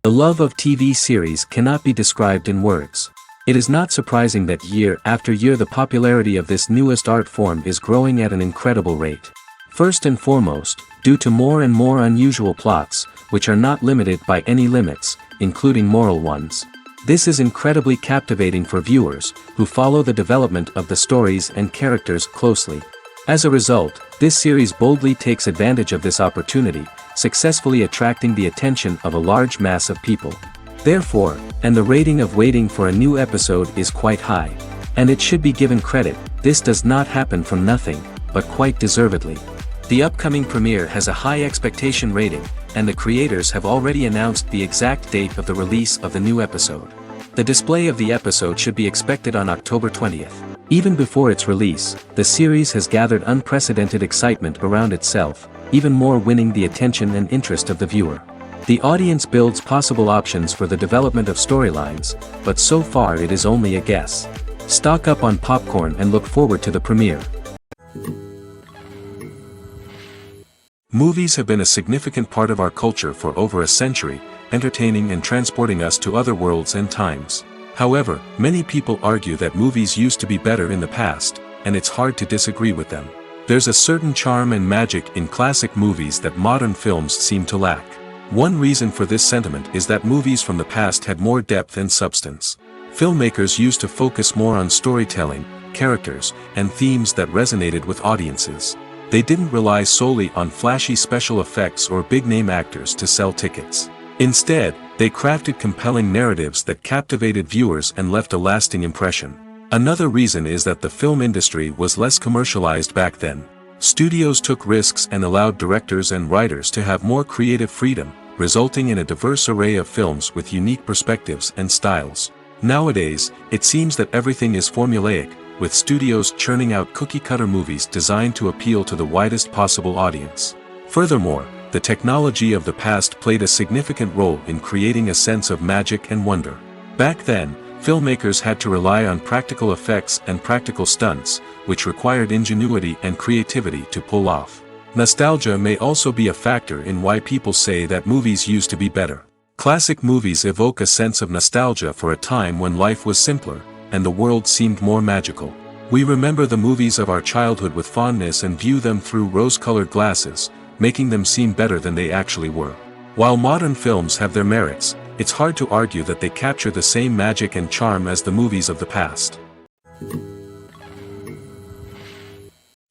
The love of TV series cannot be described in words. It is not surprising that year after year the popularity of this newest art form is growing at an incredible rate. First and foremost, due to more and more unusual plots, which are not limited by any limits, including moral ones. This is incredibly captivating for viewers, who follow the development of the stories and characters closely. As a result, this series boldly takes advantage of this opportunity, successfully attracting the attention of a large mass of people. Therefore, and the rating of waiting for a new episode is quite high. And it should be given credit, this does not happen from nothing, but quite deservedly. The upcoming premiere has a high expectation rating, and the creators have already announced the exact date of the release of the new episode. The display of the episode should be expected on October 20th. Even before its release, the series has gathered unprecedented excitement around itself, even more winning the attention and interest of the viewer. The audience builds possible options for the development of storylines, but so far it is only a guess. Stock up on popcorn and look forward to the premiere. Movies have been a significant part of our culture for over a century, entertaining and transporting us to other worlds and times. However, many people argue that movies used to be better in the past, and it's hard to disagree with them. There's a certain charm and magic in classic movies that modern films seem to lack. One reason for this sentiment is that movies from the past had more depth and substance. Filmmakers used to focus more on storytelling, characters, and themes that resonated with audiences. They didn't rely solely on flashy special effects or big-name actors to sell tickets. Instead, they crafted compelling narratives that captivated viewers and left a lasting impression. Another reason is that the film industry was less commercialized back then. Studios took risks and allowed directors and writers to have more creative freedom, resulting in a diverse array of films with unique perspectives and styles. Nowadays, it seems that everything is formulaic, with studios churning out cookie-cutter movies designed to appeal to the widest possible audience. Furthermore, the technology of the past played a significant role in creating a sense of magic and wonder. Back then, filmmakers had to rely on practical effects and practical stunts, which required ingenuity and creativity to pull off. Nostalgia may also be a factor in why people say that movies used to be better. Classic movies evoke a sense of nostalgia for a time when life was simpler, and the world seemed more magical. We remember the movies of our childhood with fondness and view them through rose-colored glasses, making them seem better than they actually were. While modern films have their merits, it's hard to argue that they capture the same magic and charm as the movies of the past.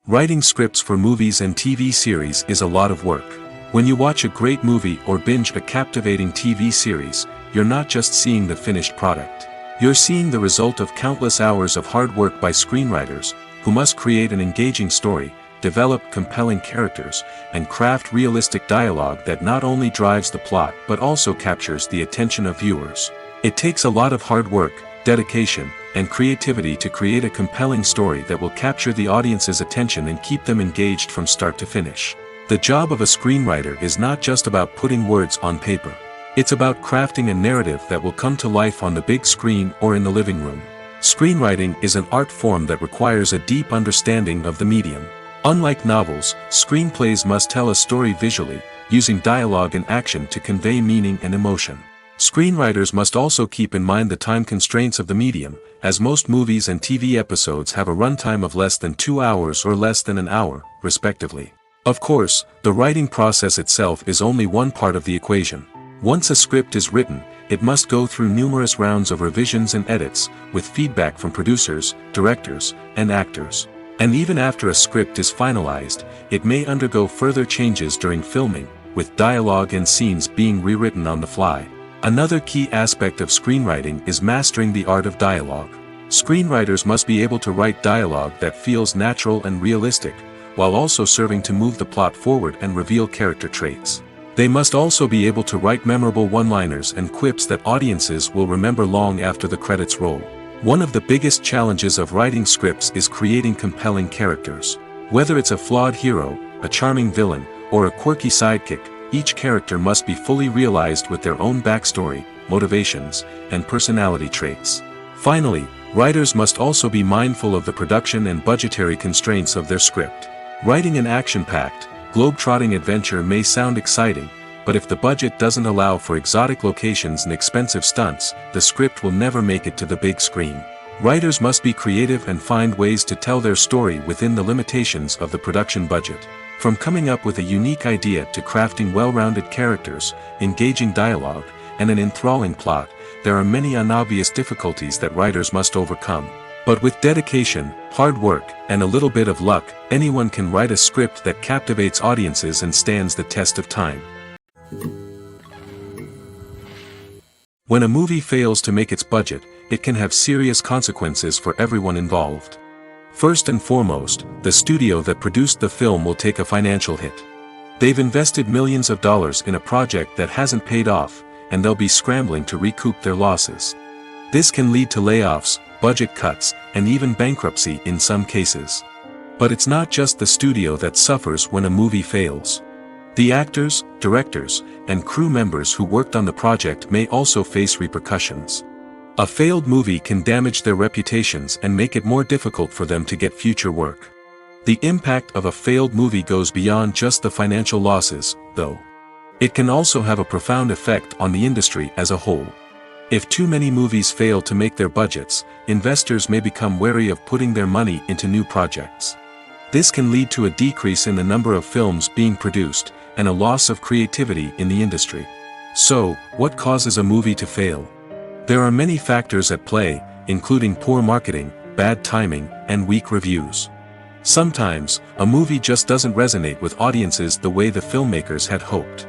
Writing scripts for movies and TV series is a lot of work. When you watch a great movie or binge a captivating TV series, you're not just seeing the finished product. You're seeing the result of countless hours of hard work by screenwriters, who must create an engaging story, develop compelling characters, and craft realistic dialogue that not only drives the plot but also captures the attention of viewers. It takes a lot of hard work, dedication, and creativity to create a compelling story that will capture the audience's attention and keep them engaged from start to finish. The job of a screenwriter is not just about putting words on paper. It's about crafting a narrative that will come to life on the big screen or in the living room. Screenwriting is an art form that requires a deep understanding of the medium. Unlike novels, screenplays must tell a story visually, using dialogue and action to convey meaning and emotion. Screenwriters must also keep in mind the time constraints of the medium, as most movies and TV episodes have a runtime of less than 2 hours or less than an hour, respectively. Of course, the writing process itself is only one part of the equation. Once a script is written, it must go through numerous rounds of revisions and edits, with feedback from producers, directors, and actors. And even after a script is finalized, it may undergo further changes during filming, with dialogue and scenes being rewritten on the fly. Another key aspect of screenwriting is mastering the art of dialogue. Screenwriters must be able to write dialogue that feels natural and realistic, while also serving to move the plot forward and reveal character traits. They must also be able to write memorable one-liners and quips that audiences will remember long after the credits roll. One of the biggest challenges of writing scripts is creating compelling characters. Whether it's a flawed hero, a charming villain, or a quirky sidekick, each character must be fully realized with their own backstory, motivations, and personality traits. Finally, writers must also be mindful of the production and budgetary constraints of their script. Writing an action-packed, globe-trotting adventure may sound exciting, but if the budget doesn't allow for exotic locations and expensive stunts, the script will never make it to the big screen. Writers must be creative and find ways to tell their story within the limitations of the production budget. From coming up with a unique idea to crafting well-rounded characters, engaging dialogue, and an enthralling plot, there are many unobvious difficulties that writers must overcome. But with dedication, hard work, and a little bit of luck, anyone can write a script that captivates audiences and stands the test of time. When a movie fails to make its budget, it can have serious consequences for everyone involved. First and foremost, the studio that produced the film will take a financial hit. They've invested millions of dollars in a project that hasn't paid off, and they'll be scrambling to recoup their losses. This can lead to layoffs, budget cuts, and even bankruptcy in some cases. But it's not just the studio that suffers when a movie fails. The actors, directors, and crew members who worked on the project may also face repercussions. A failed movie can damage their reputations and make it more difficult for them to get future work. The impact of a failed movie goes beyond just the financial losses, though. It can also have a profound effect on the industry as a whole. If too many movies fail to make their budgets, investors may become wary of putting their money into new projects. This can lead to a decrease in the number of films being produced, and a loss of creativity in the industry. So, what causes a movie to fail? There are many factors at play, including poor marketing, bad timing, and weak reviews. Sometimes, a movie just doesn't resonate with audiences the way the filmmakers had hoped.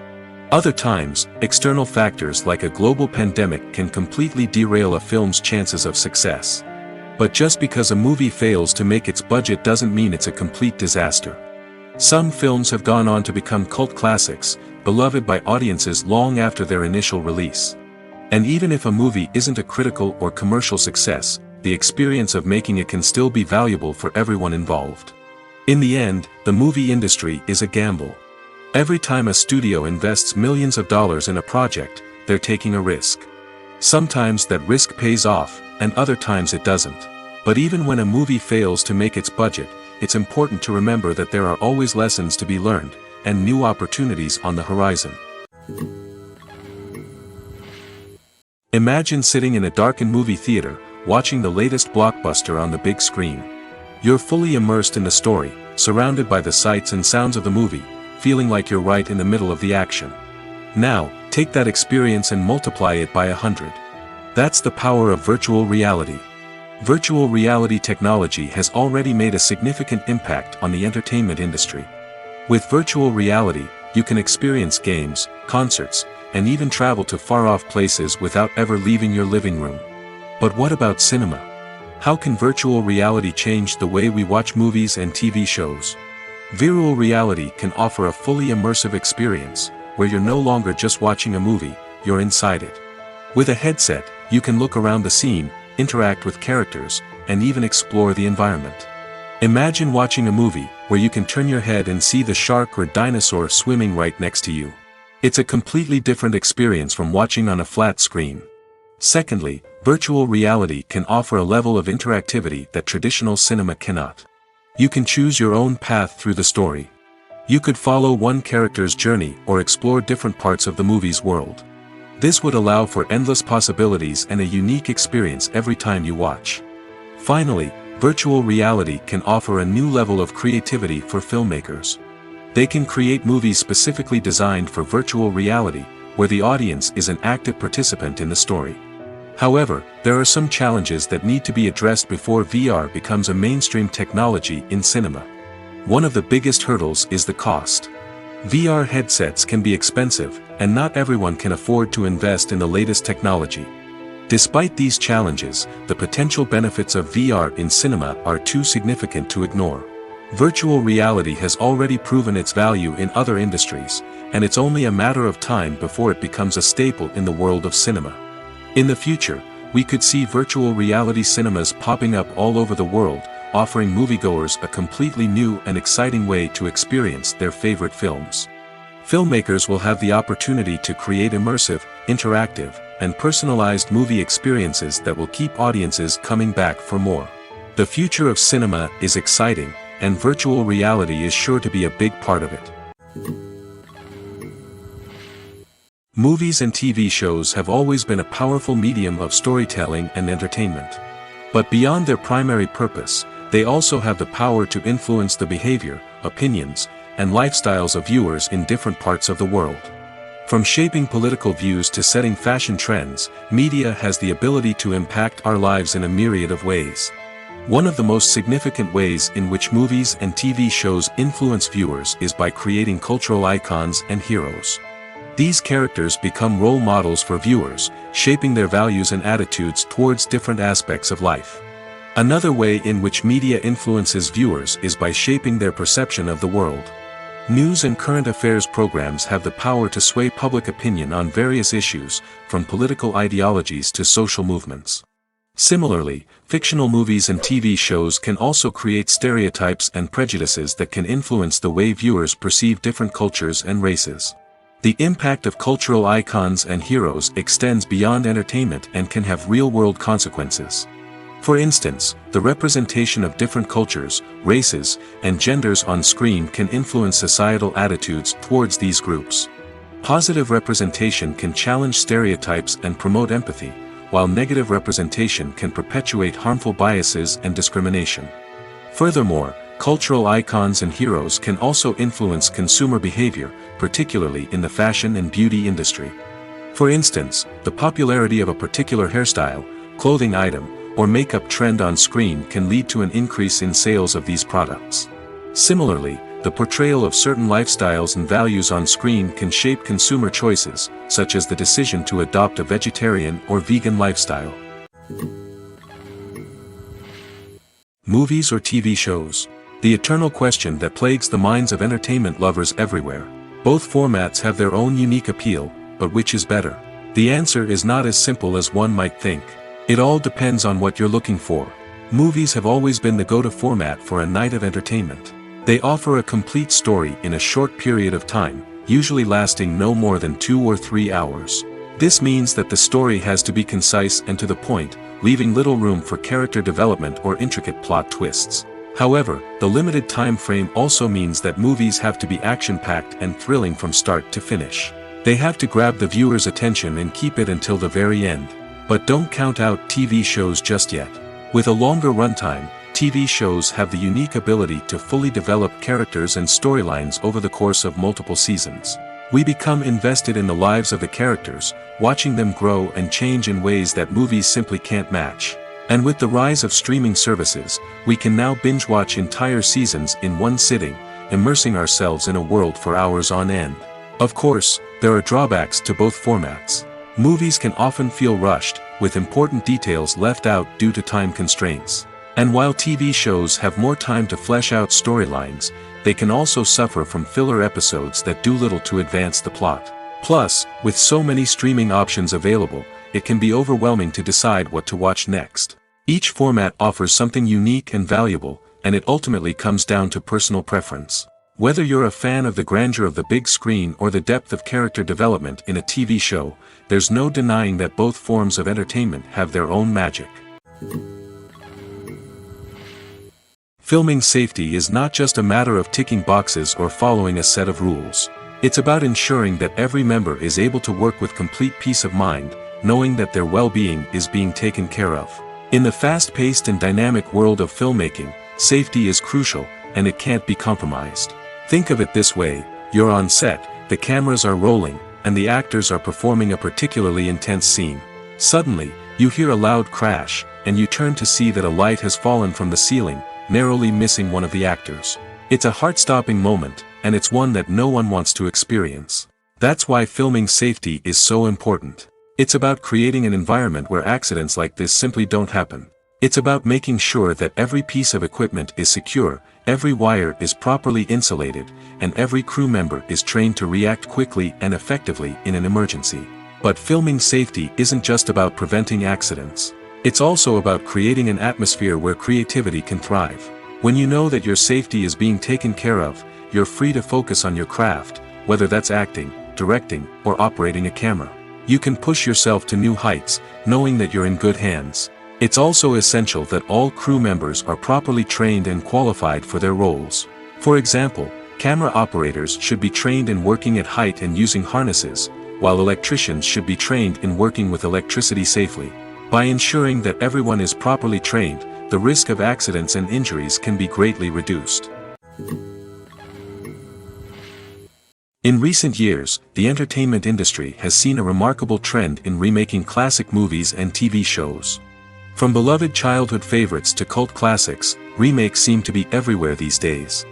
Other times, external factors like a global pandemic can completely derail a film's chances of success. But just because a movie fails to make its budget doesn't mean it's a complete disaster. Some films have gone on to become cult classics, beloved by audiences long after their initial release. And even if a movie isn't a critical or commercial success, the experience of making it can still be valuable for everyone involved. In the end, the movie industry is a gamble. Every time a studio invests millions of dollars in a project, they're taking a risk. Sometimes that risk pays off, and other times it doesn't. But even when a movie fails to make its budget, it's important to remember that there are always lessons to be learned, and new opportunities on the horizon. Imagine sitting in a darkened movie theater, watching the latest blockbuster on the big screen. You're fully immersed in the story, surrounded by the sights and sounds of the movie, feeling like you're right in the middle of the action. Now, take that experience and multiply it by 100. That's the power of virtual reality. Virtual reality technology has already made a significant impact on the entertainment industry. With virtual reality, you can experience games, concerts, and even travel to far-off places without ever leaving your living room. But what about cinema? How can virtual reality change the way we watch movies and TV shows? Virtual reality can offer a fully immersive experience, where you're no longer just watching a movie, you're inside it. With a headset, you can look around the scene, interact with characters, and even explore the environment. Imagine watching a movie, where you can turn your head and see the shark or dinosaur swimming right next to you. It's a completely different experience from watching on a flat screen. Secondly, virtual reality can offer a level of interactivity that traditional cinema cannot. You can choose your own path through the story. You could follow one character's journey or explore different parts of the movie's world. This would allow for endless possibilities and a unique experience every time you watch. Finally, virtual reality can offer a new level of creativity for filmmakers. They can create movies specifically designed for virtual reality, where the audience is an active participant in the story. However, there are some challenges that need to be addressed before VR becomes a mainstream technology in cinema. One of the biggest hurdles is the cost. VR headsets can be expensive, and not everyone can afford to invest in the latest technology. Despite these challenges, the potential benefits of VR in cinema are too significant to ignore. Virtual reality has already proven its value in other industries, and it's only a matter of time before it becomes a staple in the world of cinema. In the future, we could see virtual reality cinemas popping up all over the world, offering moviegoers a completely new and exciting way to experience their favorite films. Filmmakers will have the opportunity to create immersive, interactive, and personalized movie experiences that will keep audiences coming back for more. The future of cinema is exciting, and virtual reality is sure to be a big part of it. Movies and TV shows have always been a powerful medium of storytelling and entertainment. But beyond their primary purpose, they also have the power to influence the behavior, opinions, and lifestyles of viewers in different parts of the world. From shaping political views to setting fashion trends, media has the ability to impact our lives in a myriad of ways. One of the most significant ways in which movies and TV shows influence viewers is by creating cultural icons and heroes. These characters become role models for viewers, shaping their values and attitudes towards different aspects of life. Another way in which media influences viewers is by shaping their perception of the world. News and current affairs programs have the power to sway public opinion on various issues, from political ideologies to social movements. Similarly, fictional movies and TV shows can also create stereotypes and prejudices that can influence the way viewers perceive different cultures and races. The impact of cultural icons and heroes extends beyond entertainment and can have real-world consequences. For instance, the representation of different cultures, races, and genders on screen can influence societal attitudes towards these groups. Positive representation can challenge stereotypes and promote empathy, while negative representation can perpetuate harmful biases and discrimination. Furthermore, cultural icons and heroes can also influence consumer behavior, particularly in the fashion and beauty industry. For instance, the popularity of a particular hairstyle, clothing item, or makeup trend on screen can lead to an increase in sales of these products. Similarly, the portrayal of certain lifestyles and values on screen can shape consumer choices, such as the decision to adopt a vegetarian or vegan lifestyle. Movies or TV shows? The eternal question that plagues the minds of entertainment lovers everywhere. Both formats have their own unique appeal, but which is better? The answer is not as simple as one might think. It all depends on what you're looking for. Movies have always been the go-to format for a night of entertainment. They offer a complete story in a short period of time, usually lasting no more than 2 or 3 hours. This means that the story has to be concise and to the point, leaving little room for character development or intricate plot twists. However, the limited time frame also means that movies have to be action-packed and thrilling from start to finish. They have to grab the viewer's attention and keep it until the very end. But don't count out TV shows just yet. With a longer runtime, TV shows have the unique ability to fully develop characters and storylines over the course of multiple seasons. We become invested in the lives of the characters, watching them grow and change in ways that movies simply can't match. And with the rise of streaming services, we can now binge-watch entire seasons in one sitting, immersing ourselves in a world for hours on end. Of course, there are drawbacks to both formats. Movies can often feel rushed, with important details left out due to time constraints. And while TV shows have more time to flesh out storylines, they can also suffer from filler episodes that do little to advance the plot. Plus, with so many streaming options available, it can be overwhelming to decide what to watch next. Each format offers something unique and valuable, and it ultimately comes down to personal preference. Whether you're a fan of the grandeur of the big screen or the depth of character development in a TV show, there's no denying that both forms of entertainment have their own magic. Filming safety is not just a matter of ticking boxes or following a set of rules. It's about ensuring that every member is able to work with complete peace of mind, knowing that their well-being is being taken care of. In the fast-paced and dynamic world of filmmaking, safety is crucial, and it can't be compromised. Think of it this way: you're on set, the cameras are rolling, and the actors are performing a particularly intense scene. Suddenly, you hear a loud crash, and you turn to see that a light has fallen from the ceiling, narrowly missing one of the actors. It's a heart-stopping moment, and it's one that no one wants to experience. That's why filming safety is so important. It's about creating an environment where accidents like this simply don't happen. It's about making sure that every piece of equipment is secure, every wire is properly insulated, and every crew member is trained to react quickly and effectively in an emergency. But filming safety isn't just about preventing accidents. It's also about creating an atmosphere where creativity can thrive. When you know that your safety is being taken care of, you're free to focus on your craft, whether that's acting, directing, or operating a camera. You can push yourself to new heights, knowing that you're in good hands. It's also essential that all crew members are properly trained and qualified for their roles. For example, camera operators should be trained in working at height and using harnesses, while electricians should be trained in working with electricity safely. By ensuring that everyone is properly trained, the risk of accidents and injuries can be greatly reduced. In recent years, the entertainment industry has seen a remarkable trend in remaking classic movies and TV shows. From beloved childhood favorites to cult classics, remakes seem to be everywhere these days.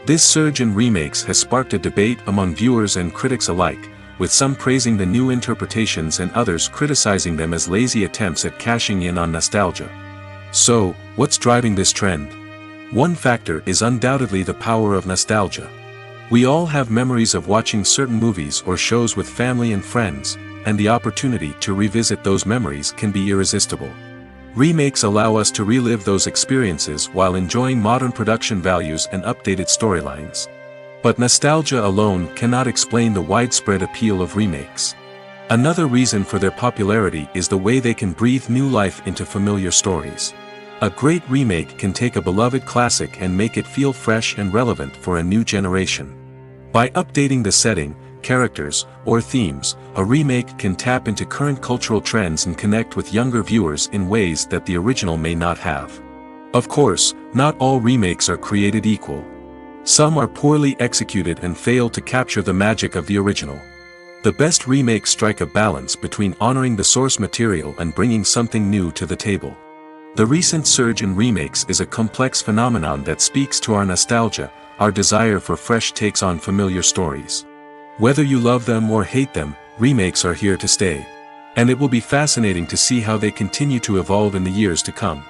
This surge in remakes has sparked a debate among viewers and critics alike, with some praising the new interpretations and others criticizing them as lazy attempts at cashing in on nostalgia. So, what's driving this trend? One factor is undoubtedly the power of nostalgia. We all have memories of watching certain movies or shows with family and friends, and the opportunity to revisit those memories can be irresistible. Remakes allow us to relive those experiences while enjoying modern production values and updated storylines. But nostalgia alone cannot explain the widespread appeal of remakes. Another reason for their popularity is the way they can breathe new life into familiar stories. A great remake can take a beloved classic and make it feel fresh and relevant for a new generation. By updating the setting, characters, or themes, a remake can tap into current cultural trends and connect with younger viewers in ways that the original may not have. Of course, not all remakes are created equal. Some are poorly executed and fail to capture the magic of the original. The best remakes strike a balance between honoring the source material and bringing something new to the table. The recent surge in remakes is a complex phenomenon that speaks to our nostalgia, our desire for fresh takes on familiar stories. Whether you love them or hate them, remakes are here to stay. And it will be fascinating to see how they continue to evolve in the years to come.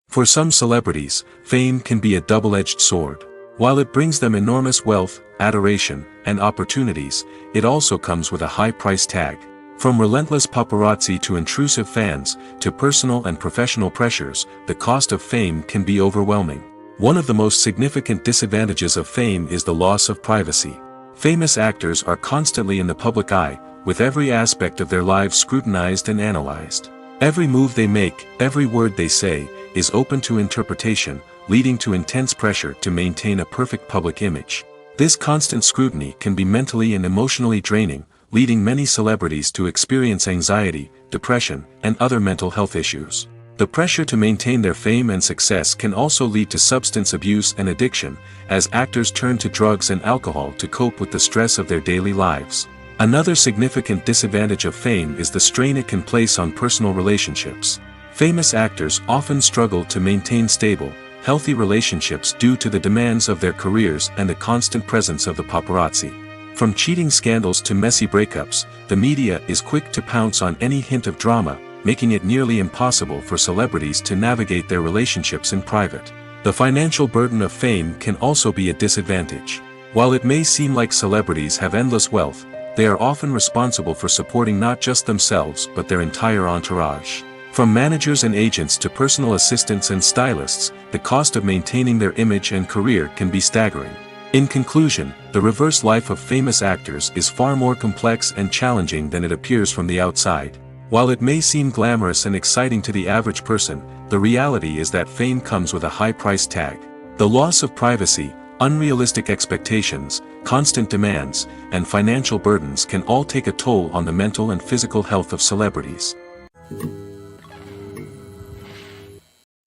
For some celebrities, fame can be a double-edged sword. While it brings them enormous wealth, adoration, and opportunities, it also comes with a high price tag. From relentless paparazzi to intrusive fans, to personal and professional pressures, the cost of fame can be overwhelming. One of the most significant disadvantages of fame is the loss of privacy. Famous actors are constantly in the public eye, with every aspect of their lives scrutinized and analyzed. Every move they make, every word they say, is open to interpretation, leading to intense pressure to maintain a perfect public image. This constant scrutiny can be mentally and emotionally draining, leading many celebrities to experience anxiety, depression, and other mental health issues. The pressure to maintain their fame and success can also lead to substance abuse and addiction, as actors turn to drugs and alcohol to cope with the stress of their daily lives. Another significant disadvantage of fame is the strain it can place on personal relationships. Famous actors often struggle to maintain stable, healthy relationships due to the demands of their careers and the constant presence of the paparazzi. From cheating scandals to messy breakups, the media is quick to pounce on any hint of drama, making it nearly impossible for celebrities to navigate their relationships in private. The financial burden of fame can also be a disadvantage. While it may seem like celebrities have endless wealth, they are often responsible for supporting not just themselves but their entire entourage. From managers and agents to personal assistants and stylists, the cost of maintaining their image and career can be staggering. In conclusion, the reverse life of famous actors is far more complex and challenging than it appears from the outside. While it may seem glamorous and exciting to the average person, the reality is that fame comes with a high price tag. The loss of privacy, unrealistic expectations, constant demands, and financial burdens can all take a toll on the mental and physical health of celebrities.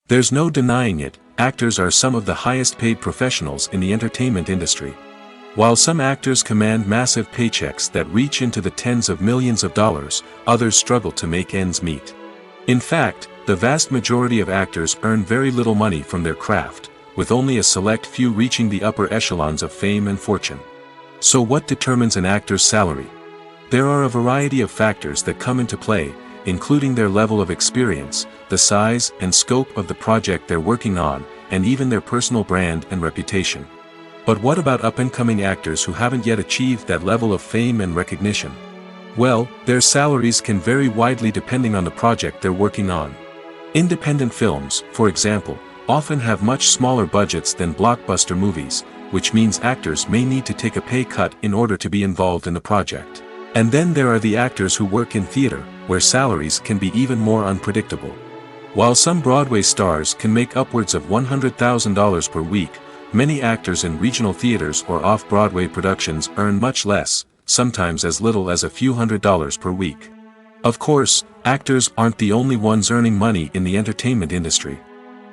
There's no denying it, actors are some of the highest paid professionals in the entertainment industry. While some actors command massive paychecks that reach into the tens of millions of dollars, others struggle to make ends meet. In fact, the vast majority of actors earn very little money from their craft, with only a select few reaching the upper echelons of fame and fortune. So what determines an actor's salary? There are a variety of factors that come into play, including their level of experience, the size and scope of the project they're working on, and even their personal brand and reputation. But what about up-and-coming actors who haven't yet achieved that level of fame and recognition? Well, their salaries can vary widely depending on the project they're working on. Independent films, for example, often have much smaller budgets than blockbuster movies, which means actors may need to take a pay cut in order to be involved in the project. And then there are the actors who work in theater, where salaries can be even more unpredictable. While some Broadway stars can make upwards of $100,000 per week, many actors in regional theaters or off-Broadway productions earn much less, sometimes as little as a few $100s per week. Of course, actors aren't the only ones earning money in the entertainment industry.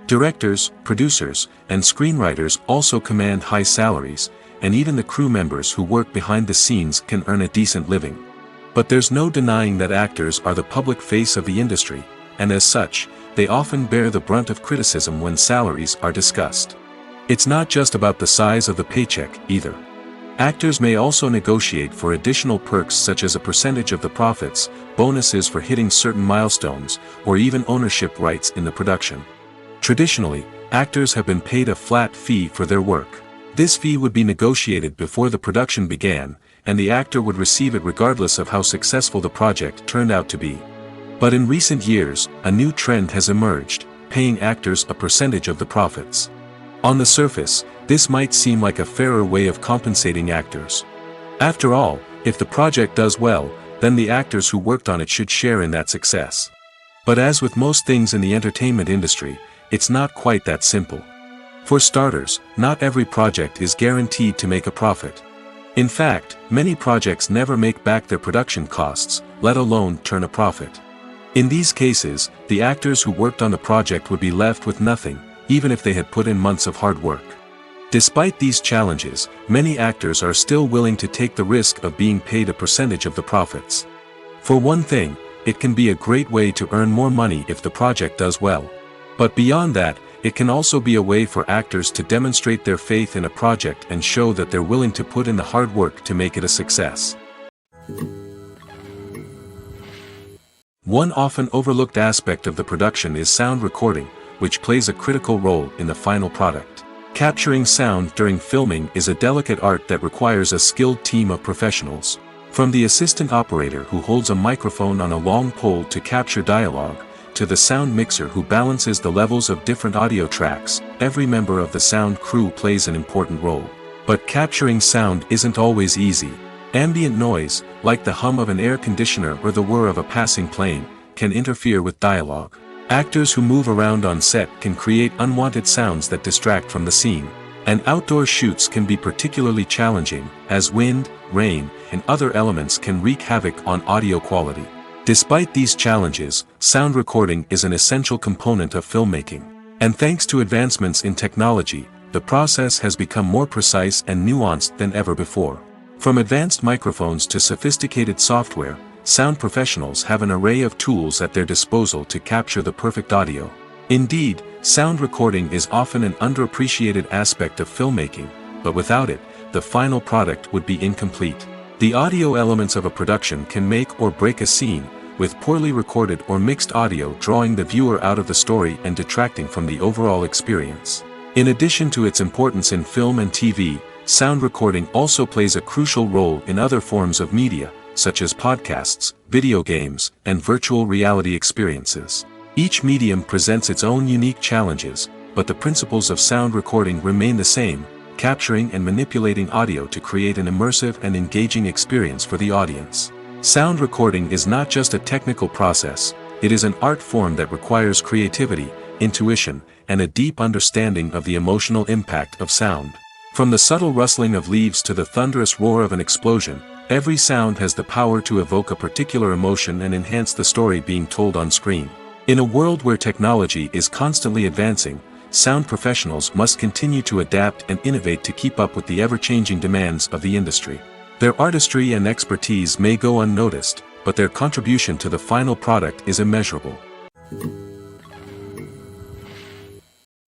Directors, producers, and screenwriters also command high salaries, and even the crew members who work behind the scenes can earn a decent living. But there's no denying that actors are the public face of the industry, and as such, they often bear the brunt of criticism when salaries are discussed. It's not just about the size of the paycheck, either. Actors may also negotiate for additional perks such as a percentage of the profits, bonuses for hitting certain milestones, or even ownership rights in the production. Traditionally, actors have been paid a flat fee for their work. This fee would be negotiated before the production began, and the actor would receive it regardless of how successful the project turned out to be. But in recent years, a new trend has emerged, paying actors a percentage of the profits. On the surface, this might seem like a fairer way of compensating actors. After all, if the project does well, then the actors who worked on it should share in that success. But as with most things in the entertainment industry, it's not quite that simple. For starters, not every project is guaranteed to make a profit. In fact, many projects never make back their production costs, let alone turn a profit. In these cases, the actors who worked on the project would be left with nothing, even if they had put in months of hard work. Despite these challenges, many actors are still willing to take the risk of being paid a percentage of the profits. For one thing, it can be a great way to earn more money if the project does well. But beyond that, it can also be a way for actors to demonstrate their faith in a project and show that they're willing to put in the hard work to make it a success. One often overlooked aspect of the production is sound recording, which plays a critical role in the final product. Capturing sound during filming is a delicate art that requires a skilled team of professionals. From the assistant operator who holds a microphone on a long pole to capture dialogue, to the sound mixer who balances the levels of different audio tracks, every member of the sound crew plays an important role. But capturing sound isn't always easy. Ambient noise, like the hum of an air conditioner or the whir of a passing plane, can interfere with dialogue. Actors who move around on set can create unwanted sounds that distract from the scene. And outdoor shoots can be particularly challenging, as wind, rain, and other elements can wreak havoc on audio quality. Despite these challenges, sound recording is an essential component of filmmaking. And thanks to advancements in technology, the process has become more precise and nuanced than ever before. From advanced microphones to sophisticated software, sound professionals have an array of tools at their disposal to capture the perfect audio. Indeed, sound recording is often an underappreciated aspect of filmmaking, but without it, the final product would be incomplete. The audio elements of a production can make or break a scene, with poorly recorded or mixed audio drawing the viewer out of the story and detracting from the overall experience. In addition to its importance in film and TV, sound recording also plays a crucial role in other forms of media, such as podcasts, video games, and virtual reality experiences. Each medium presents its own unique challenges, but the principles of sound recording remain the same, capturing and manipulating audio to create an immersive and engaging experience for the audience. Sound recording is not just a technical process, it is an art form that requires creativity, intuition, and a deep understanding of the emotional impact of sound. From the subtle rustling of leaves to the thunderous roar of an explosion, every sound has the power to evoke a particular emotion and enhance the story being told on screen. In a world where technology is constantly advancing, sound professionals must continue to adapt and innovate to keep up with the ever-changing demands of the industry. Their artistry and expertise may go unnoticed, but their contribution to the final product is immeasurable.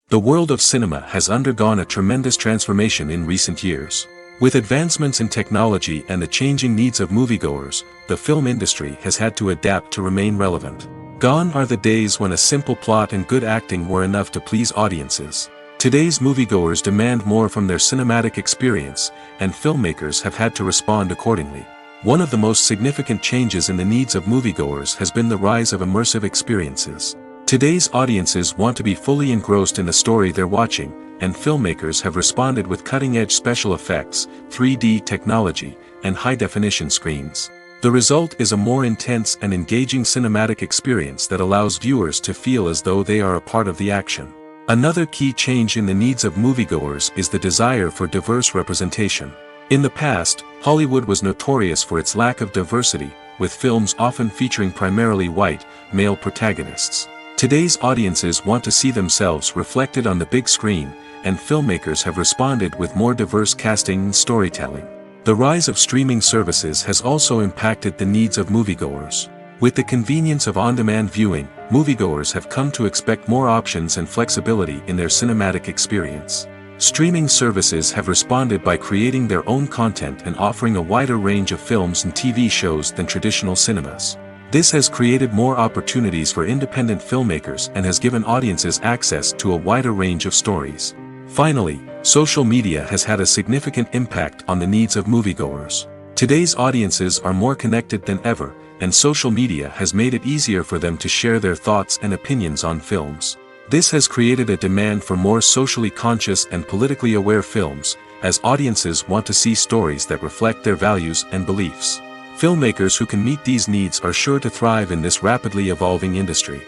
The world of cinema has undergone a tremendous transformation in recent years. With advancements in technology and the changing needs of moviegoers, the film industry has had to adapt to remain relevant. Gone are the days when a simple plot and good acting were enough to please audiences. Today's moviegoers demand more from their cinematic experience, and filmmakers have had to respond accordingly. One of the most significant changes in the needs of moviegoers has been the rise of immersive experiences. Today's audiences want to be fully engrossed in the story they're watching, and filmmakers have responded with cutting-edge special effects, 3D technology, and high-definition screens. The result is a more intense and engaging cinematic experience that allows viewers to feel as though they are a part of the action. Another key change in the needs of moviegoers is the desire for diverse representation. In the past, Hollywood was notorious for its lack of diversity, with films often featuring primarily white, male protagonists. Today's audiences want to see themselves reflected on the big screen, and filmmakers have responded with more diverse casting and storytelling. The rise of streaming services has also impacted the needs of moviegoers. With the convenience of on-demand viewing, moviegoers have come to expect more options and flexibility in their cinematic experience. Streaming services have responded by creating their own content and offering a wider range of films and TV shows than traditional cinemas. This has created more opportunities for independent filmmakers and has given audiences access to a wider range of stories. Finally, social media has had a significant impact on the needs of moviegoers. Today's audiences are more connected than ever, and social media has made it easier for them to share their thoughts and opinions on films. This has created a demand for more socially conscious and politically aware films, as audiences want to see stories that reflect their values and beliefs. Filmmakers who can meet these needs are sure to thrive in this rapidly evolving industry.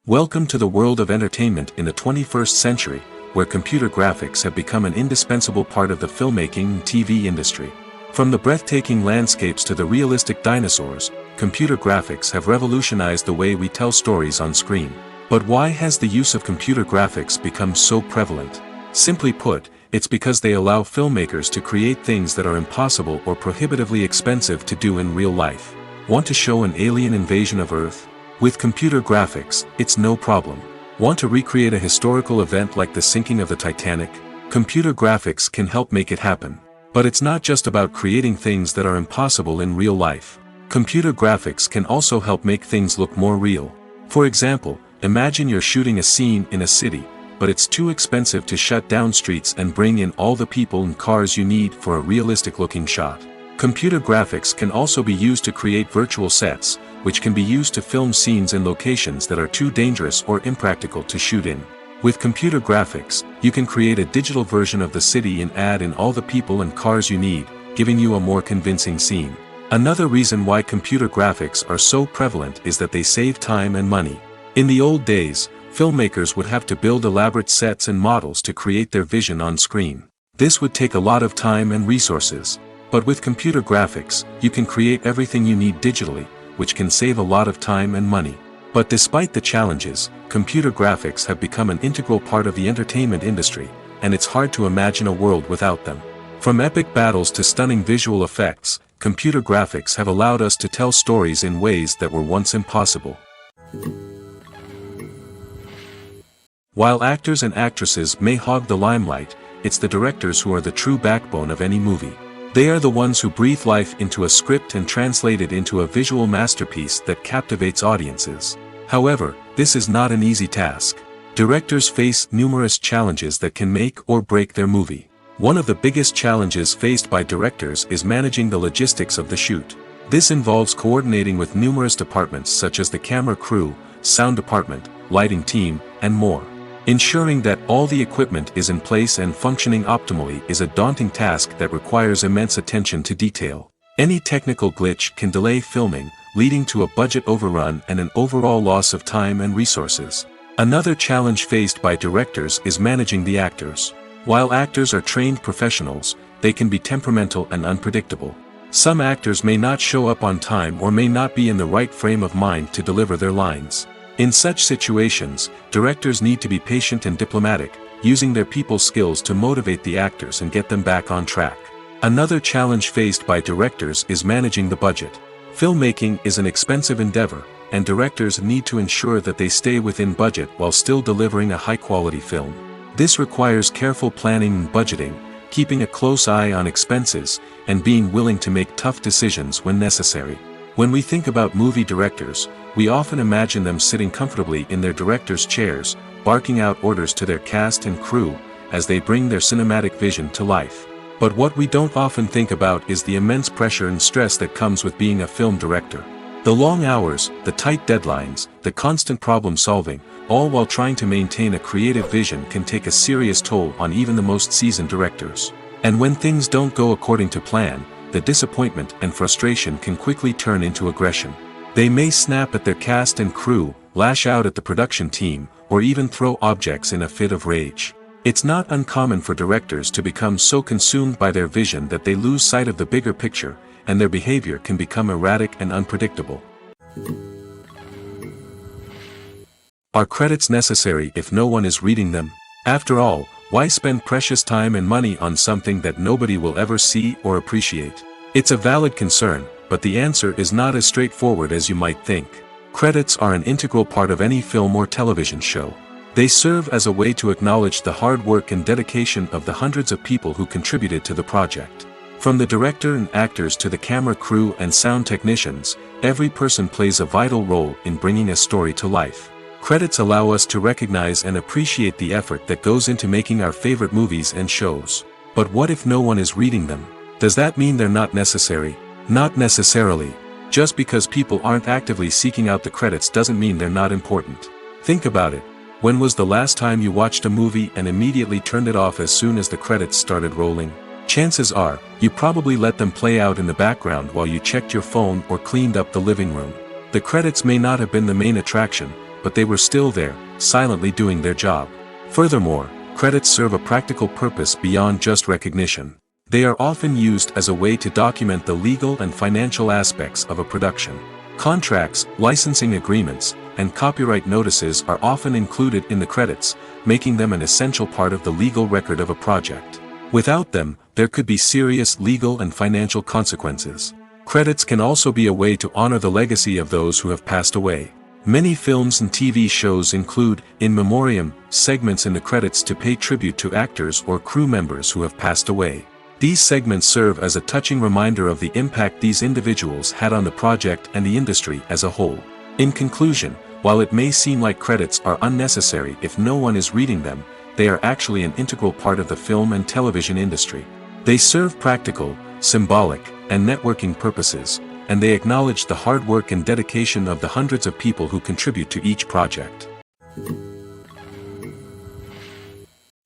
Welcome to the world of entertainment in the 21st century, where computer graphics have become an indispensable part of the filmmaking and TV industry. From the breathtaking landscapes to the realistic dinosaurs, computer graphics have revolutionized the way we tell stories on screen. But why has the use of computer graphics become so prevalent? Simply put, it's because they allow filmmakers to create things that are impossible or prohibitively expensive to do in real life. Want to show an alien invasion of Earth? With computer graphics, it's no problem. Want to recreate a historical event like the sinking of the Titanic? Computer graphics can help make it happen. But it's not just about creating things that are impossible in real life. Computer graphics can also help make things look more real. For example, imagine you're shooting a scene in a city, but it's too expensive to shut down streets and bring in all the people and cars you need for a realistic-looking shot. Computer graphics can also be used to create virtual sets, which can be used to film scenes in locations that are too dangerous or impractical to shoot in. With computer graphics, you can create a digital version of the city and add in all the people and cars you need, giving you a more convincing scene. Another reason why computer graphics are so prevalent is that they save time and money. In the old days, filmmakers would have to build elaborate sets and models to create their vision on screen. This would take a lot of time and resources. But with computer graphics, you can create everything you need digitally, which can save a lot of time and money. But despite the challenges, computer graphics have become an integral part of the entertainment industry, and it's hard to imagine a world without them. From epic battles to stunning visual effects, computer graphics have allowed us to tell stories in ways that were once impossible. While actors and actresses may hog the limelight, it's the directors who are the true backbone of any movie. They are the ones who breathe life into a script and translate it into a visual masterpiece that captivates audiences. However, this is not an easy task. Directors face numerous challenges that can make or break their movie. One of the biggest challenges faced by directors is managing the logistics of the shoot. This involves coordinating with numerous departments such as the camera crew, sound department, lighting team, and more. Ensuring that all the equipment is in place and functioning optimally is a daunting task that requires immense attention to detail. Any technical glitch can delay filming, leading to a budget overrun and an overall loss of time and resources. Another challenge faced by directors is managing the actors. While actors are trained professionals, they can be temperamental and unpredictable. Some actors may not show up on time or may not be in the right frame of mind to deliver their lines. In such situations, directors need to be patient and diplomatic, using their people skills to motivate the actors and get them back on track. Another challenge faced by directors is managing the budget. Filmmaking is an expensive endeavor, and directors need to ensure that they stay within budget while still delivering a high-quality film. This requires careful planning and budgeting, keeping a close eye on expenses, and being willing to make tough decisions when necessary. When we think about movie directors, we often imagine them sitting comfortably in their director's chairs, barking out orders to their cast and crew, as they bring their cinematic vision to life. But what we don't often think about is the immense pressure and stress that comes with being a film director. The long hours, the tight deadlines, the constant problem solving, all while trying to maintain a creative vision can take a serious toll on even the most seasoned directors. And when things don't go according to plan, the disappointment and frustration can quickly turn into aggression. They may snap at their cast and crew, lash out at the production team, or even throw objects in a fit of rage. It's not uncommon for directors to become so consumed by their vision that they lose sight of the bigger picture, and their behavior can become erratic and unpredictable. Are credits necessary if no one is reading them? After all, why spend precious time and money on something that nobody will ever see or appreciate? It's a valid concern, but the answer is not as straightforward as you might think. Credits are an integral part of any film or television show. They serve as a way to acknowledge the hard work and dedication of the hundreds of people who contributed to the project. From the director and actors to the camera crew and sound technicians, every person plays a vital role in bringing a story to life. Credits allow us to recognize and appreciate the effort that goes into making our favorite movies and shows. But what if no one is reading them? Does that mean they're not necessary? Not necessarily. Just because people aren't actively seeking out the credits doesn't mean they're not important. Think about it. When was the last time you watched a movie and immediately turned it off as soon as the credits started rolling? Chances are, you probably let them play out in the background while you checked your phone or cleaned up the living room. The credits may not have been the main attraction, but they were still there, silently doing their job. Furthermore, credits serve a practical purpose beyond just recognition. They are often used as a way to document the legal and financial aspects of a production. Contracts, licensing agreements, and copyright notices are often included in the credits, making them an essential part of the legal record of a project. Without them, there could be serious legal and financial consequences. Credits can also be a way to honor the legacy of those who have passed away. Many films and TV shows include, in memoriam, segments in the credits to pay tribute to actors or crew members who have passed away. These segments serve as a touching reminder of the impact these individuals had on the project and the industry as a whole. In conclusion, while it may seem like credits are unnecessary if no one is reading them, they are actually an integral part of the film and television industry. They serve practical, symbolic, and networking purposes, and they acknowledge the hard work and dedication of the hundreds of people who contribute to each project.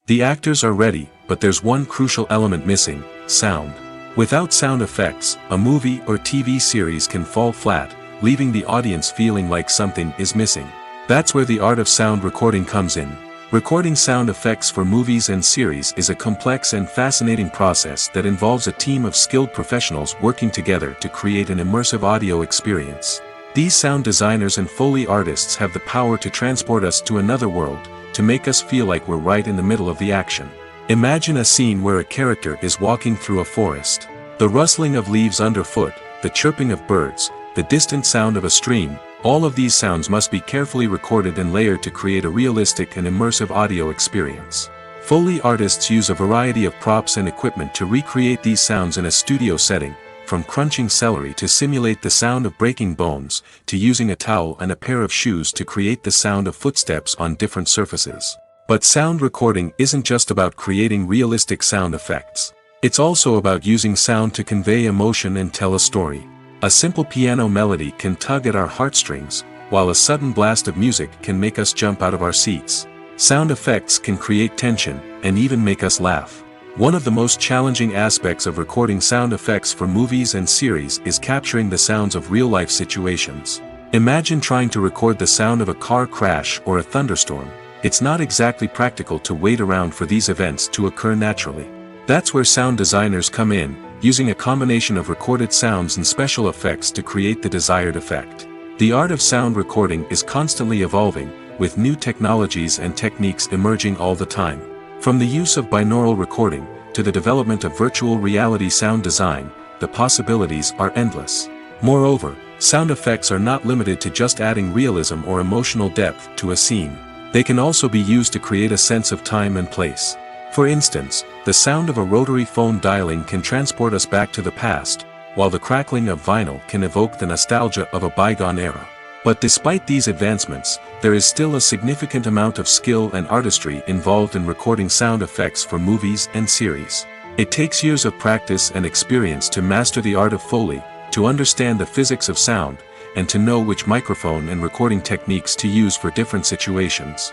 The actors are ready, but there's one crucial element missing: sound. Without sound effects, a movie or TV series can fall flat, leaving the audience feeling like something is missing. That's where the art of sound recording comes in. Recording sound effects for movies and series is a complex and fascinating process that involves a team of skilled professionals working together to create an immersive audio experience. These sound designers and Foley artists have the power to transport us to another world, to make us feel like we're right in the middle of the action. Imagine a scene where a character is walking through a forest. The rustling of leaves underfoot, the chirping of birds, the distant sound of a stream, all of these sounds must be carefully recorded and layered to create a realistic and immersive audio experience. Foley artists use a variety of props and equipment to recreate these sounds in a studio setting, from crunching celery to simulate the sound of breaking bones, to using a towel and a pair of shoes to create the sound of footsteps on different surfaces. But sound recording isn't just about creating realistic sound effects. It's also about using sound to convey emotion and tell a story. A simple piano melody can tug at our heartstrings, while a sudden blast of music can make us jump out of our seats. Sound effects can create tension, and even make us laugh. One of the most challenging aspects of recording sound effects for movies and series is capturing the sounds of real-life situations. Imagine trying to record the sound of a car crash or a thunderstorm. It's not exactly practical to wait around for these events to occur naturally. That's where sound designers come in, using a combination of recorded sounds and special effects to create the desired effect. The art of sound recording is constantly evolving, with new technologies and techniques emerging all the time. From the use of binaural recording, to the development of virtual reality sound design, the possibilities are endless. Moreover, sound effects are not limited to just adding realism or emotional depth to a scene. They can also be used to create a sense of time and place. For instance, the sound of a rotary phone dialing can transport us back to the past, while the crackling of vinyl can evoke the nostalgia of a bygone era. But despite these advancements, there is still a significant amount of skill and artistry involved in recording sound effects for movies and series. It takes years of practice and experience to master the art of Foley, to understand the physics of sound, and to know which microphone and recording techniques to use for different situations.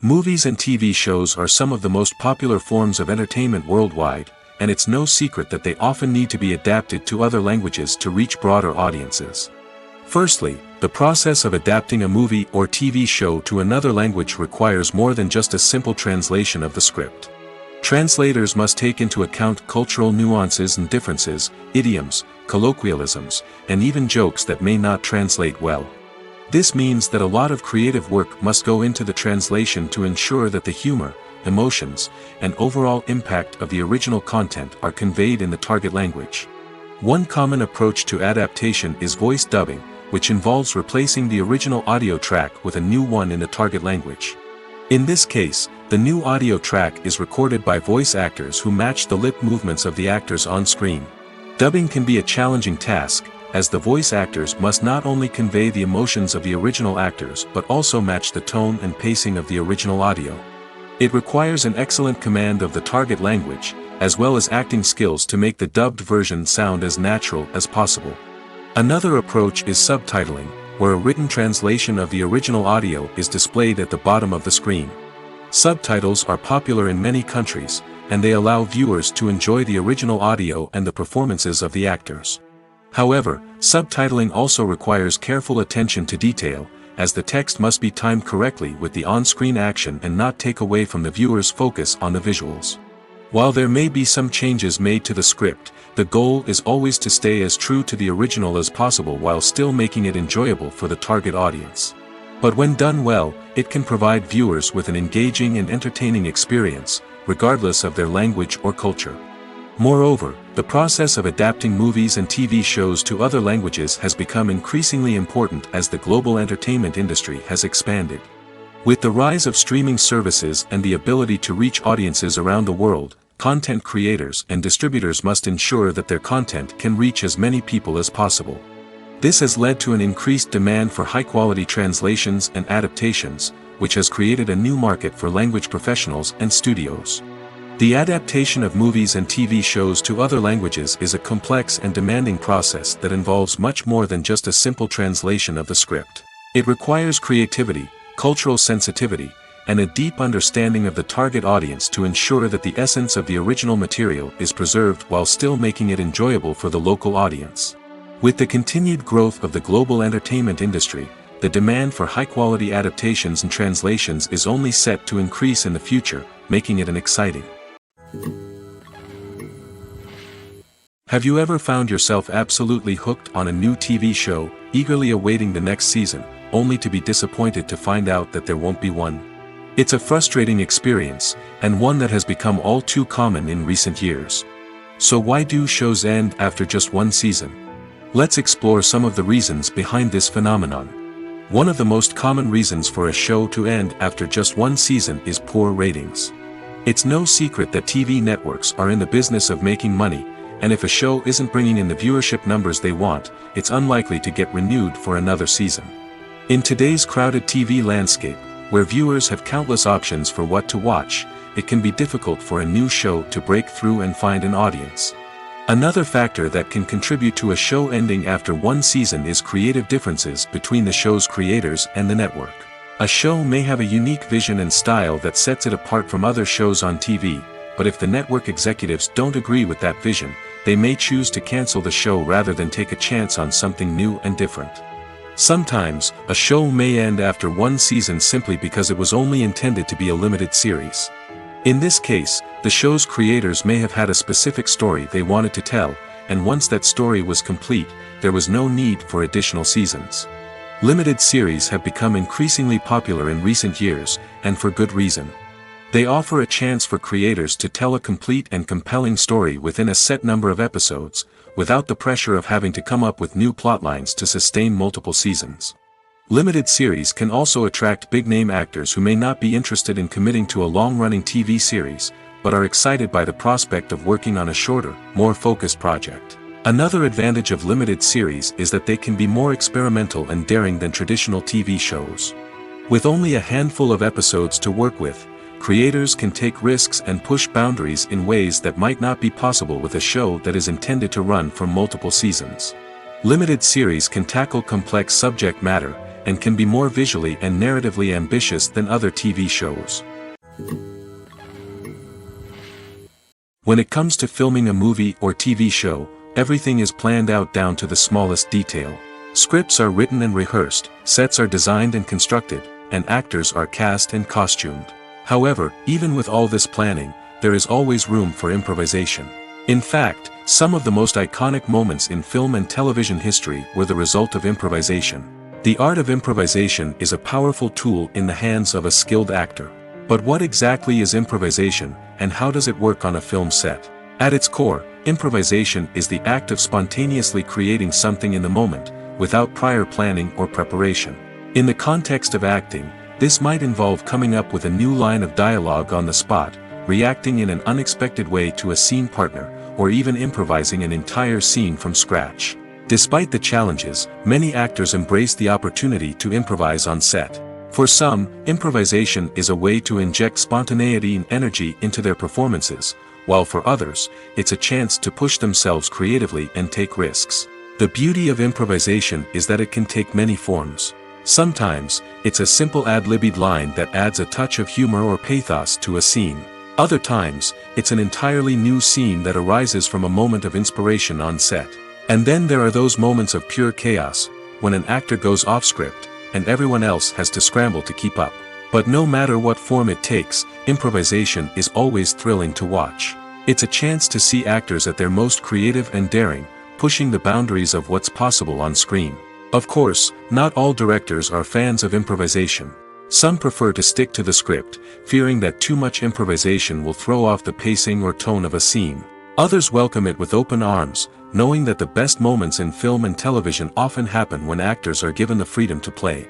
Movies and TV shows are some of the most popular forms of entertainment worldwide, and it's no secret that they often need to be adapted to other languages to reach broader audiences. Firstly, the process of adapting a movie or TV show to another language requires more than just a simple translation of the script. Translators must take into account cultural nuances and differences, idioms, colloquialisms, and even jokes that may not translate well. This means that a lot of creative work must go into the translation to ensure that the humor, emotions, and overall impact of the original content are conveyed in the target language. One common approach to adaptation is voice dubbing, which involves replacing the original audio track with a new one in the target language. In this case, the new audio track is recorded by voice actors who match the lip movements of the actors on screen. Dubbing can be a challenging task, as the voice actors must not only convey the emotions of the original actors but also match the tone and pacing of the original audio. It requires an excellent command of the target language, as well as acting skills to make the dubbed version sound as natural as possible. Another approach is subtitling, where a written translation of the original audio is displayed at the bottom of the screen. Subtitles are popular in many countries, and they allow viewers to enjoy the original audio and the performances of the actors. However, subtitling also requires careful attention to detail, as the text must be timed correctly with the on-screen action and not take away from the viewer's focus on the visuals. While there may be some changes made to the script, the goal is always to stay as true to the original as possible while still making it enjoyable for the target audience. But when done well, it can provide viewers with an engaging and entertaining experience, regardless of their language or culture. Moreover, the process of adapting movies and TV shows to other languages has become increasingly important as the global entertainment industry has expanded. With the rise of streaming services and the ability to reach audiences around the world, content creators and distributors must ensure that their content can reach as many people as possible. This has led to an increased demand for high-quality translations and adaptations, which has created a new market for language professionals and studios. The adaptation of movies and TV shows to other languages is a complex and demanding process that involves much more than just a simple translation of the script. It requires creativity, cultural sensitivity, and a deep understanding of the target audience to ensure that the essence of the original material is preserved while still making it enjoyable for the local audience. With the continued growth of the global entertainment industry, the demand for high-quality adaptations and translations is only set to increase in the future, making it exciting. Have you ever found yourself absolutely hooked on a new TV show, eagerly awaiting the next season, only to be disappointed to find out that there won't be one? It's a frustrating experience, and one that has become all too common in recent years. So why do shows end after just one season? Let's explore some of the reasons behind this phenomenon. One of the most common reasons for a show to end after just one season is poor ratings. It's no secret that TV networks are in the business of making money, and if a show isn't bringing in the viewership numbers they want, it's unlikely to get renewed for another season. In today's crowded TV landscape, where viewers have countless options for what to watch, it can be difficult for a new show to break through and find an audience. Another factor that can contribute to a show ending after one season is creative differences between the show's creators and the network. A show may have a unique vision and style that sets it apart from other shows on TV, but if the network executives don't agree with that vision, they may choose to cancel the show rather than take a chance on something new and different. Sometimes, a show may end after one season simply because it was only intended to be a limited series. In this case, the show's creators may have had a specific story they wanted to tell, and once that story was complete, there was no need for additional seasons. Limited series have become increasingly popular in recent years, and for good reason. They offer a chance for creators to tell a complete and compelling story within a set number of episodes, without the pressure of having to come up with new plotlines to sustain multiple seasons. Limited series can also attract big-name actors who may not be interested in committing to a long-running TV series, but are excited by the prospect of working on a shorter, more focused project. Another advantage of limited series is that they can be more experimental and daring than traditional TV shows. With only a handful of episodes to work with, creators can take risks and push boundaries in ways that might not be possible with a show that is intended to run for multiple seasons. Limited series can tackle complex subject matter, and can be more visually and narratively ambitious than other TV shows. When it comes to filming a movie or TV show, everything is planned out down to the smallest detail. Scripts are written and rehearsed, sets are designed and constructed, and actors are cast and costumed. However, even with all this planning, there is always room for improvisation. In fact, some of the most iconic moments in film and television history were the result of improvisation. The art of improvisation is a powerful tool in the hands of a skilled actor. But what exactly is improvisation, and how does it work on a film set? At its core, improvisation is the act of spontaneously creating something in the moment, without prior planning or preparation. In the context of acting, this might involve coming up with a new line of dialogue on the spot, reacting in an unexpected way to a scene partner, or even improvising an entire scene from scratch. Despite the challenges, many actors embrace the opportunity to improvise on set. For some, improvisation is a way to inject spontaneity and energy into their performances, while for others, it's a chance to push themselves creatively and take risks. The beauty of improvisation is that it can take many forms. Sometimes, it's a simple ad-libbed line that adds a touch of humor or pathos to a scene. Other times, it's an entirely new scene that arises from a moment of inspiration on set. And then there are those moments of pure chaos, when an actor goes off script, and everyone else has to scramble to keep up. But no matter what form it takes, improvisation is always thrilling to watch. It's a chance to see actors at their most creative and daring, pushing the boundaries of what's possible on screen. Of course, not all directors are fans of improvisation. Some prefer to stick to the script, fearing that too much improvisation will throw off the pacing or tone of a scene. Others welcome it with open arms, knowing that the best moments in film and television often happen when actors are given the freedom to play.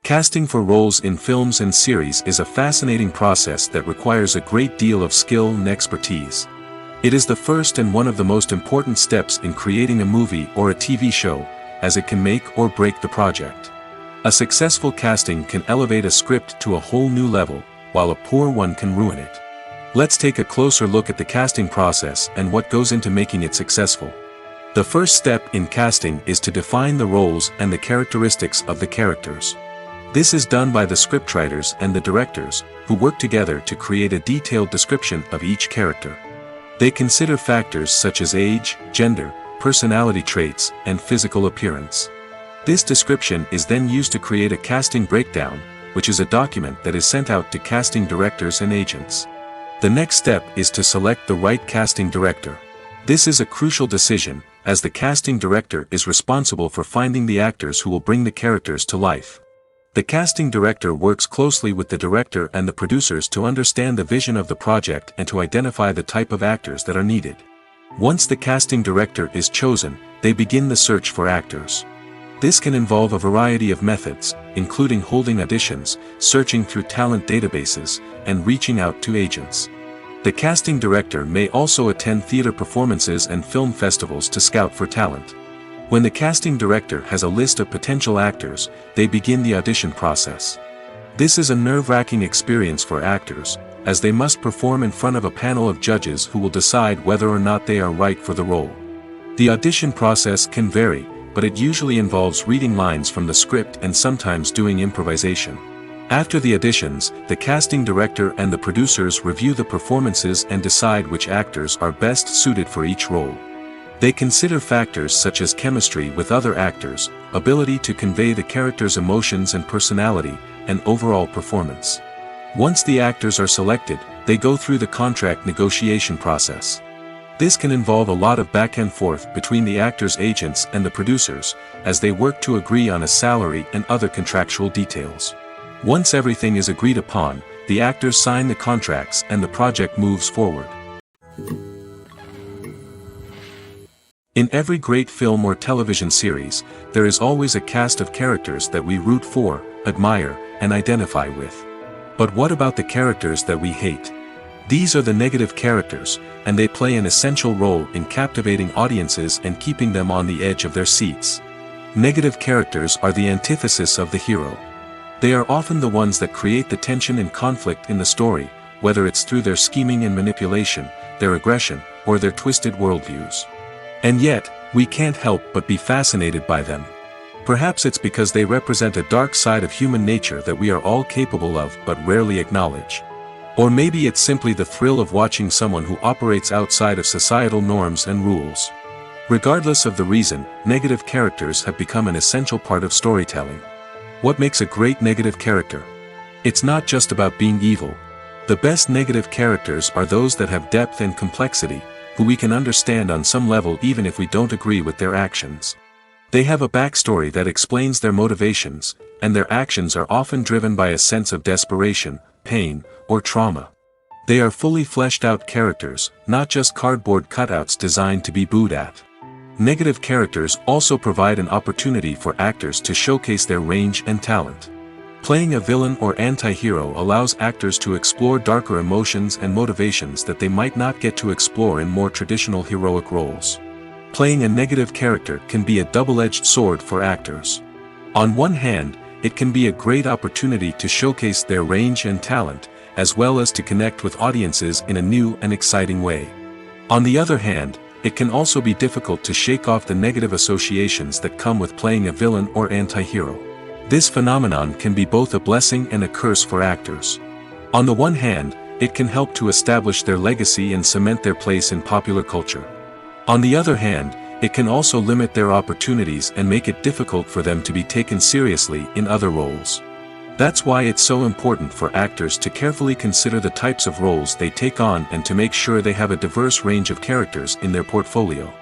Casting for roles in films and series is a fascinating process that requires a great deal of skill and expertise. It is the first and one of the most important steps in creating a movie or a TV show, as it can make or break the project. A successful casting can elevate a script to a whole new level, while a poor one can ruin it. Let's take a closer look at the casting process and what goes into making it successful. The first step in casting is to define the roles and the characteristics of the characters. This is done by the scriptwriters and the directors, who work together to create a detailed description of each character. They consider factors such as age, gender, personality traits, and physical appearance. This description is then used to create a casting breakdown, which is a document that is sent out to casting directors and agents. The next step is to select the right casting director. This is a crucial decision, as the casting director is responsible for finding the actors who will bring the characters to life. The casting director works closely with the director and the producers to understand the vision of the project and to identify the type of actors that are needed. Once the casting director is chosen, they begin the search for actors. This can involve a variety of methods, including holding auditions, searching through talent databases, and reaching out to agents. The casting director may also attend theater performances and film festivals to scout for talent. When the casting director has a list of potential actors, they begin the audition process. This is a nerve-wracking experience for actors, as they must perform in front of a panel of judges who will decide whether or not they are right for the role. The audition process can vary, but it usually involves reading lines from the script and sometimes doing improvisation. After the auditions, the casting director and the producers review the performances and decide which actors are best suited for each role. They consider factors such as chemistry with other actors, ability to convey the character's emotions and personality, and overall performance. Once the actors are selected, they go through the contract negotiation process. This can involve a lot of back and forth between the actors' agents and the producers, as they work to agree on a salary and other contractual details. Once everything is agreed upon, the actors sign the contracts and the project moves forward. In every great film or television series, there is always a cast of characters that we root for, admire, and identify with. But what about the characters that we hate? These are the negative characters, and they play an essential role in captivating audiences and keeping them on the edge of their seats. Negative characters are the antithesis of the hero. They are often the ones that create the tension and conflict in the story, whether it's through their scheming and manipulation, their aggression, or their twisted worldviews. And yet, we can't help but be fascinated by them. Perhaps it's because they represent a dark side of human nature that we are all capable of but rarely acknowledge. Or maybe it's simply the thrill of watching someone who operates outside of societal norms and rules. Regardless of the reason, negative characters have become an essential part of storytelling. What makes a great negative character? It's not just about being evil. The best negative characters are those that have depth and complexity, who we can understand on some level even if we don't agree with their actions. They have a backstory that explains their motivations, and their actions are often driven by a sense of desperation, pain, or trauma. They are fully fleshed out characters, not just cardboard cutouts designed to be booed at. Negative characters also provide an opportunity for actors to showcase their range and talent. Playing a villain or anti-hero allows actors to explore darker emotions and motivations that they might not get to explore in more traditional heroic roles. Playing a negative character can be a double-edged sword for actors. On one hand, it can be a great opportunity to showcase their range and talent, as well as to connect with audiences in a new and exciting way. On the other hand, it can also be difficult to shake off the negative associations that come with playing a villain or anti-hero. This phenomenon can be both a blessing and a curse for actors. On the one hand, it can help to establish their legacy and cement their place in popular culture. On the other hand, it can also limit their opportunities and make it difficult for them to be taken seriously in other roles. That's why it's so important for actors to carefully consider the types of roles they take on and to make sure they have a diverse range of characters in their portfolio.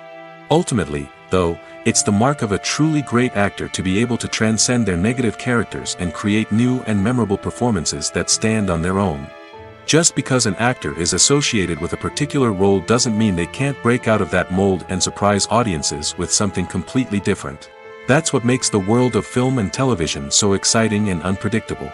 Ultimately, though, it's the mark of a truly great actor to be able to transcend their negative characters and create new and memorable performances that stand on their own. Just because an actor is associated with a particular role doesn't mean they can't break out of that mold and surprise audiences with something completely different. That's what makes the world of film and television so exciting and unpredictable.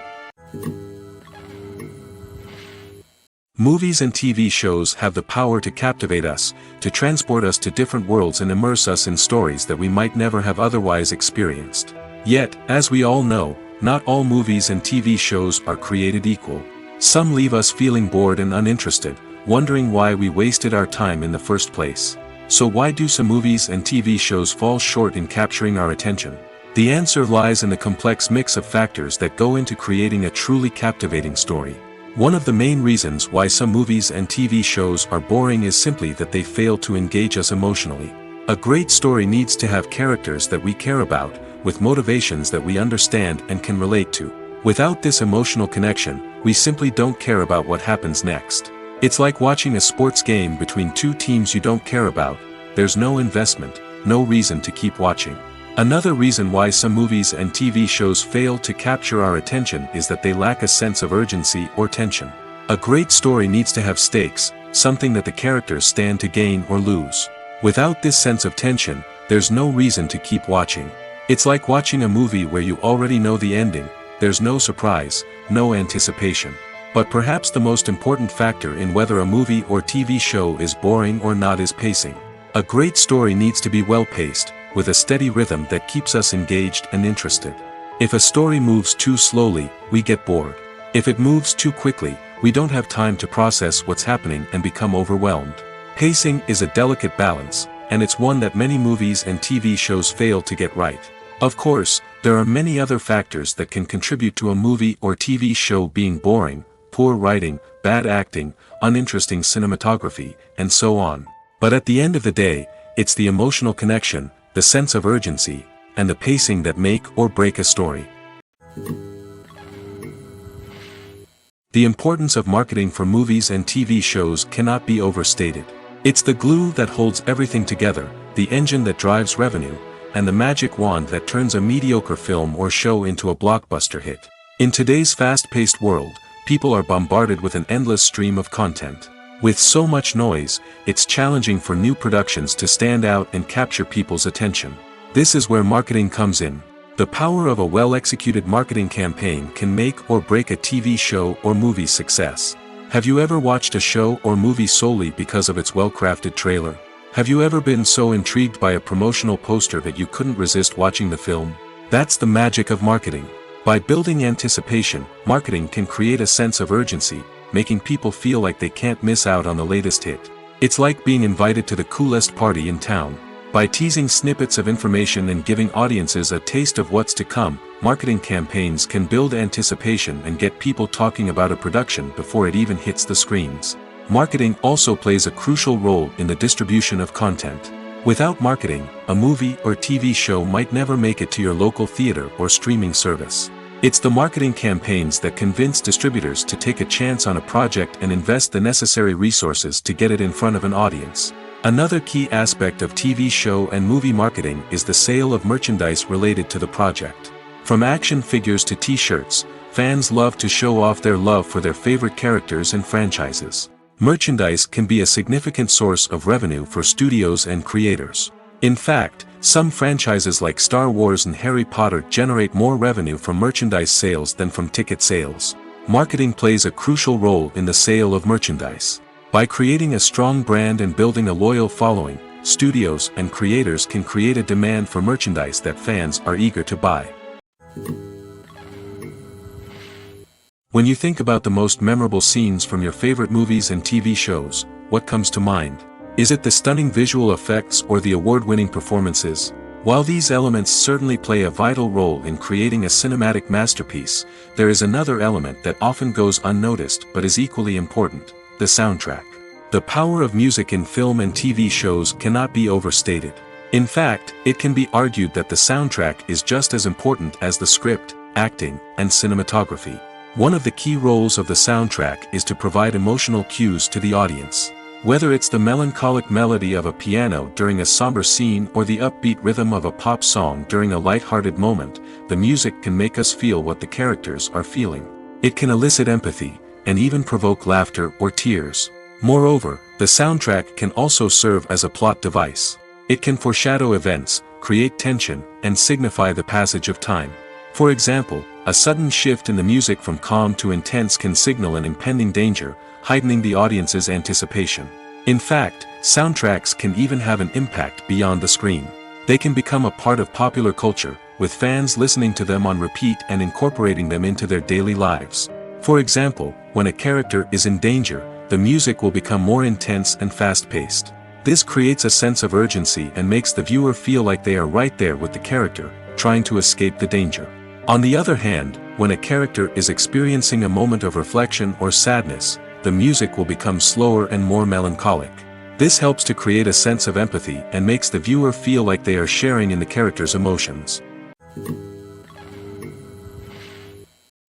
Movies and TV shows have the power to captivate us, to transport us to different worlds and immerse us in stories that we might never have otherwise experienced. Yet, as we all know, not all movies and TV shows are created equal. Some leave us feeling bored and uninterested, wondering why we wasted our time in the first place. So why do some movies and TV shows fall short in capturing our attention? The answer lies in the complex mix of factors that go into creating a truly captivating story. One of the main reasons why some movies and TV shows are boring is simply that they fail to engage us emotionally. A great story needs to have characters that we care about, with motivations that we understand and can relate to. Without this emotional connection, we simply don't care about what happens next. It's like watching a sports game between two teams you don't care about. There's no investment, no reason to keep watching. Another reason why some movies and TV shows fail to capture our attention is that they lack a sense of urgency or tension. A great story needs to have stakes, something that the characters stand to gain or lose. Without this sense of tension, there's no reason to keep watching. It's like watching a movie where you already know the ending. There's no surprise, no anticipation. But perhaps the most important factor in whether a movie or TV show is boring or not is pacing. A great story needs to be well-paced, with a steady rhythm that keeps us engaged and interested. If a story moves too slowly, we get bored. If it moves too quickly, we don't have time to process what's happening and become overwhelmed. Pacing is a delicate balance, and it's one that many movies and TV shows fail to get right. Of course, there are many other factors that can contribute to a movie or TV show being boring: poor writing, bad acting, uninteresting cinematography, and so on. But at the end of the day, it's the emotional connection, the sense of urgency, and the pacing that make or break a story. The importance of marketing for movies and TV shows cannot be overstated. It's the glue that holds everything together, the engine that drives revenue, and the magic wand that turns a mediocre film or show into a blockbuster hit. In today's fast-paced world, people are bombarded with an endless stream of content. With so much noise, it's challenging for new productions to stand out and capture people's attention. This is where marketing comes in. The power of a well-executed marketing campaign can make or break a TV show or movie's success. Have you ever watched a show or movie solely because of its well-crafted trailer? Have you ever been so intrigued by a promotional poster that you couldn't resist watching the film? That's the magic of marketing. By building anticipation, marketing can create a sense of urgency, making people feel like they can't miss out on the latest hit. It's like being invited to the coolest party in town. By teasing snippets of information and giving audiences a taste of what's to come, marketing campaigns can build anticipation and get people talking about a production before it even hits the screens. Marketing also plays a crucial role in the distribution of content. Without marketing, a movie or TV show might never make it to your local theater or streaming service. It's the marketing campaigns that convince distributors to take a chance on a project and invest the necessary resources to get it in front of an audience. Another key aspect of TV show and movie marketing is the sale of merchandise related to the project. From action figures to t-shirts, fans love to show off their love for their favorite characters and franchises. Merchandise can be a significant source of revenue for studios and creators. In fact, some franchises like Star Wars and Harry Potter generate more revenue from merchandise sales than from ticket sales. Marketing plays a crucial role in the sale of merchandise. By creating a strong brand and building a loyal following, studios and creators can create a demand for merchandise that fans are eager to buy. When you think about the most memorable scenes from your favorite movies and TV shows, what comes to mind? Is it the stunning visual effects or the award-winning performances? While these elements certainly play a vital role in creating a cinematic masterpiece, there is another element that often goes unnoticed but is equally important: the soundtrack. The power of music in film and TV shows cannot be overstated. In fact, it can be argued that the soundtrack is just as important as the script, acting, and cinematography. One of the key roles of the soundtrack is to provide emotional cues to the audience. Whether it's the melancholic melody of a piano during a somber scene or the upbeat rhythm of a pop song during a light-hearted moment, the music can make us feel what the characters are feeling. It can elicit empathy, and even provoke laughter or tears. Moreover, the soundtrack can also serve as a plot device. It can foreshadow events, create tension, and signify the passage of time. For example, a sudden shift in the music from calm to intense can signal an impending danger, heightening the audience's anticipation. In fact, soundtracks can even have an impact beyond the screen. They can become a part of popular culture, with fans listening to them on repeat and incorporating them into their daily lives. For example, when a character is in danger, the music will become more intense and fast-paced. This creates a sense of urgency and makes the viewer feel like they are right there with the character, trying to escape the danger. On the other hand, when a character is experiencing a moment of reflection or sadness, the music will become slower and more melancholic. This helps to create a sense of empathy and makes the viewer feel like they are sharing in the character's emotions.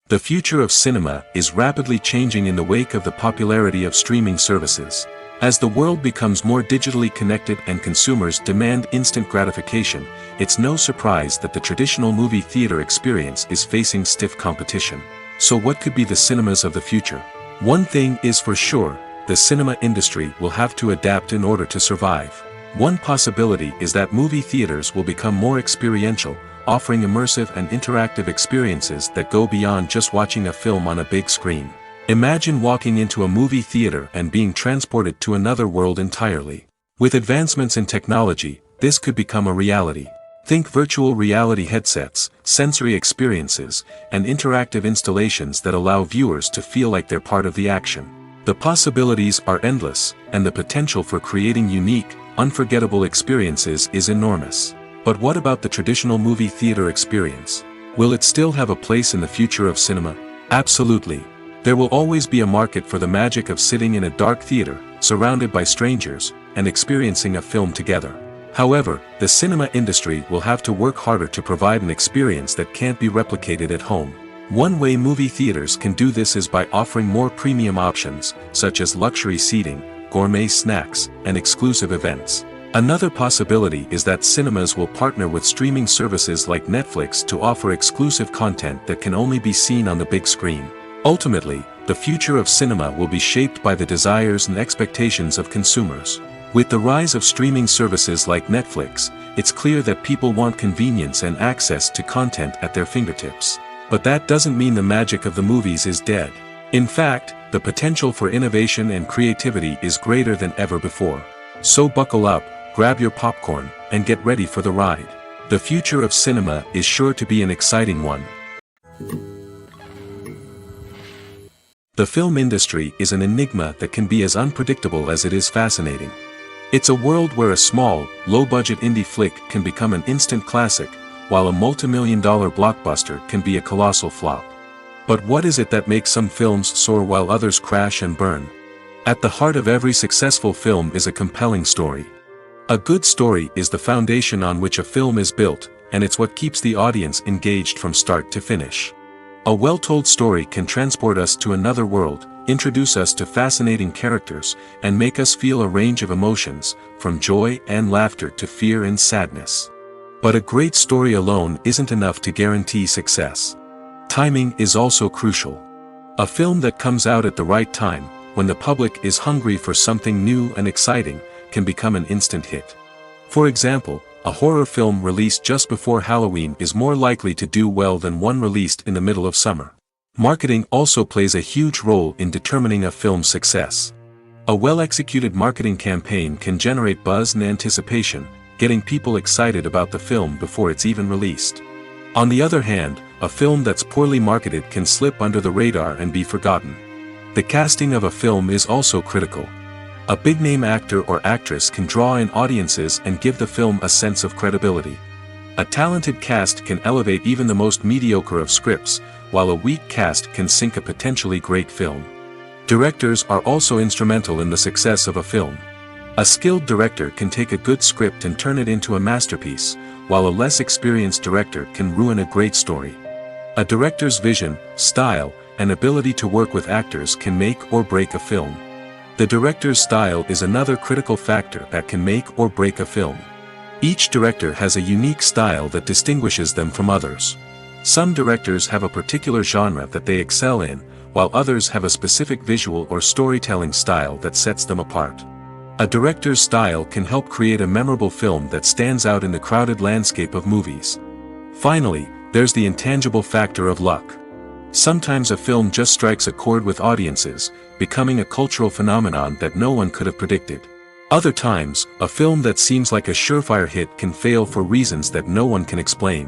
The future of cinema is rapidly changing in the wake of the popularity of streaming services. As the world becomes more digitally connected and consumers demand instant gratification, it's no surprise that the traditional movie theater experience is facing stiff competition. So what could be the cinemas of the future? One thing is for sure, the cinema industry will have to adapt in order to survive. One possibility is that movie theaters will become more experiential, offering immersive and interactive experiences that go beyond just watching a film on a big screen. Imagine walking into a movie theater and being transported to another world entirely. With advancements in technology, this could become a reality. Think virtual reality headsets, sensory experiences, and interactive installations that allow viewers to feel like they're part of the action. The possibilities are endless, and the potential for creating unique, unforgettable experiences is enormous. But what about the traditional movie theater experience? Will it still have a place in the future of cinema? Absolutely. There will always be a market for the magic of sitting in a dark theater, surrounded by strangers, and experiencing a film together. However, the cinema industry will have to work harder to provide an experience that can't be replicated at home. One way movie theaters can do this is by offering more premium options, such as luxury seating, gourmet snacks, and exclusive events. Another possibility is that cinemas will partner with streaming services like Netflix to offer exclusive content that can only be seen on the big screen. Ultimately, the future of cinema will be shaped by the desires and expectations of consumers. With the rise of streaming services like Netflix, it's clear that people want convenience and access to content at their fingertips. But that doesn't mean the magic of the movies is dead. In fact, the potential for innovation and creativity is greater than ever before. So buckle up, grab your popcorn, and get ready for the ride. The future of cinema is sure to be an exciting one. The film industry is an enigma that can be as unpredictable as it is fascinating. It's a world where a small, low-budget indie flick can become an instant classic, while a multi-million-dollar blockbuster can be a colossal flop. But what is it that makes some films soar while others crash and burn? At the heart of every successful film is a compelling story. A good story is the foundation on which a film is built, and it's what keeps the audience engaged from start to finish. A well-told story can transport us to another world, introduce us to fascinating characters, and make us feel a range of emotions, from joy and laughter to fear and sadness. But a great story alone isn't enough to guarantee success. Timing is also crucial. A film that comes out at the right time, when the public is hungry for something new and exciting, can become an instant hit. For example, a horror film released just before Halloween is more likely to do well than one released in the middle of summer. Marketing also plays a huge role in determining a film's success. A well-executed marketing campaign can generate buzz and anticipation, getting people excited about the film before it's even released. On the other hand, a film that's poorly marketed can slip under the radar and be forgotten. The casting of a film is also critical. A big-name actor or actress can draw in audiences and give the film a sense of credibility. A talented cast can elevate even the most mediocre of scripts, while a weak cast can sink a potentially great film. Directors are also instrumental in the success of a film. A skilled director can take a good script and turn it into a masterpiece, while a less experienced director can ruin a great story. A director's vision, style, and ability to work with actors can make or break a film. The director's style is another critical factor that can make or break a film. Each director has a unique style that distinguishes them from others. Some directors have a particular genre that they excel in, while others have a specific visual or storytelling style that sets them apart. A director's style can help create a memorable film that stands out in the crowded landscape of movies. Finally, there's the intangible factor of luck. Sometimes a film just strikes a chord with audiences, becoming a cultural phenomenon that no one could have predicted. Other times, a film that seems like a surefire hit can fail for reasons that no one can explain.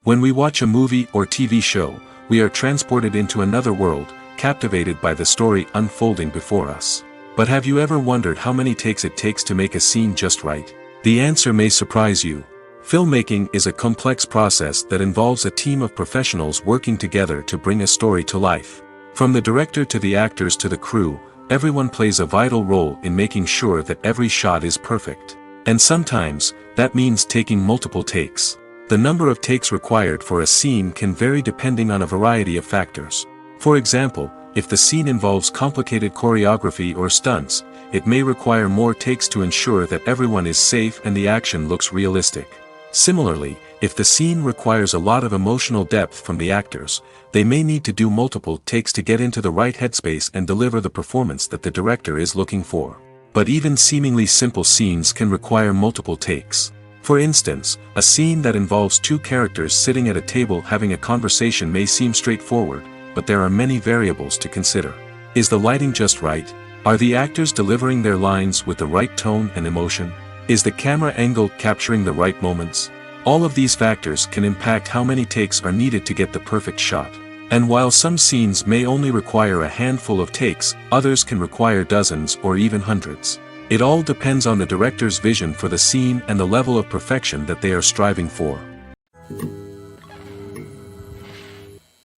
When we watch a movie or TV show, we are transported into another world, captivated by the story unfolding before us. But have you ever wondered how many takes it takes to make a scene just right? The answer may surprise you. Filmmaking is a complex process that involves a team of professionals working together to bring a story to life. From the director to the actors to the crew, everyone plays a vital role in making sure that every shot is perfect. And sometimes, that means taking multiple takes. The number of takes required for a scene can vary depending on a variety of factors. For example, if the scene involves complicated choreography or stunts, it may require more takes to ensure that everyone is safe and the action looks realistic. Similarly, if the scene requires a lot of emotional depth from the actors, they may need to do multiple takes to get into the right headspace and deliver the performance that the director is looking for. But even seemingly simple scenes can require multiple takes. For instance, a scene that involves two characters sitting at a table having a conversation may seem straightforward, but there are many variables to consider. Is the lighting just right? Are the actors delivering their lines with the right tone and emotion? Is the camera angle capturing the right moments? All of these factors can impact how many takes are needed to get the perfect shot. And while some scenes may only require a handful of takes, others can require dozens or even hundreds. It all depends on the director's vision for the scene and the level of perfection that they are striving for.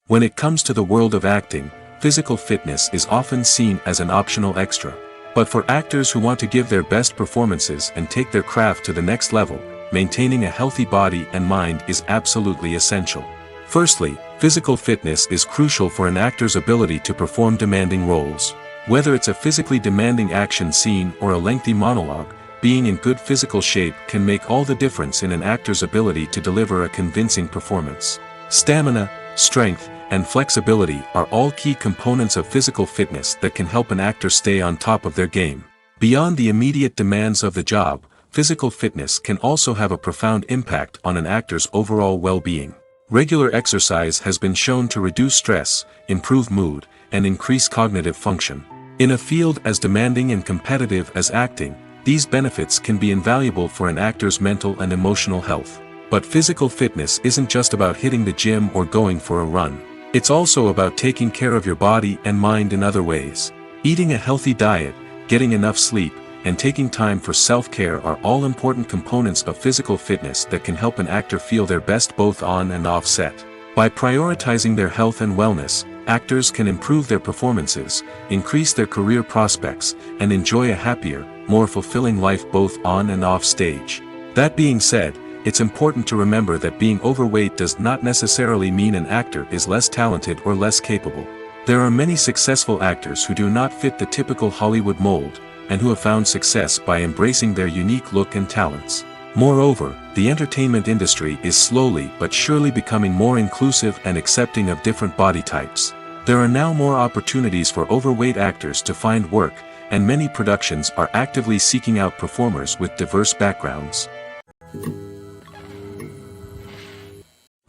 When it comes to the world of acting, physical fitness is often seen as an optional extra. But for actors who want to give their best performances and take their craft to the next level, maintaining a healthy body and mind is absolutely essential. Firstly, physical fitness is crucial for an actor's ability to perform demanding roles. Whether it's a physically demanding action scene or a lengthy monologue, being in good physical shape can make all the difference in an actor's ability to deliver a convincing performance. Stamina, strength, and flexibility are all key components of physical fitness that can help an actor stay on top of their game. Beyond the immediate demands of the job, physical fitness can also have a profound impact on an actor's overall well-being. Regular exercise has been shown to reduce stress, improve mood, and increase cognitive function. In a field as demanding and competitive as acting, these benefits can be invaluable for an actor's mental and emotional health. But physical fitness isn't just about hitting the gym or going for a run. It's also about taking care of your body and mind in other ways. Eating a healthy diet, getting enough sleep, and taking time for self-care are all important components of physical fitness that can help an actor feel their best both on and off set. By prioritizing their health and wellness, actors can improve their performances, increase their career prospects, and enjoy a happier, more fulfilling life both on and off stage. That being said, it's important to remember that being overweight does not necessarily mean an actor is less talented or less capable. There are many successful actors who do not fit the typical Hollywood mold, and who have found success by embracing their unique look and talents. Moreover, the entertainment industry is slowly but surely becoming more inclusive and accepting of different body types. There are now more opportunities for overweight actors to find work, and many productions are actively seeking out performers with diverse backgrounds.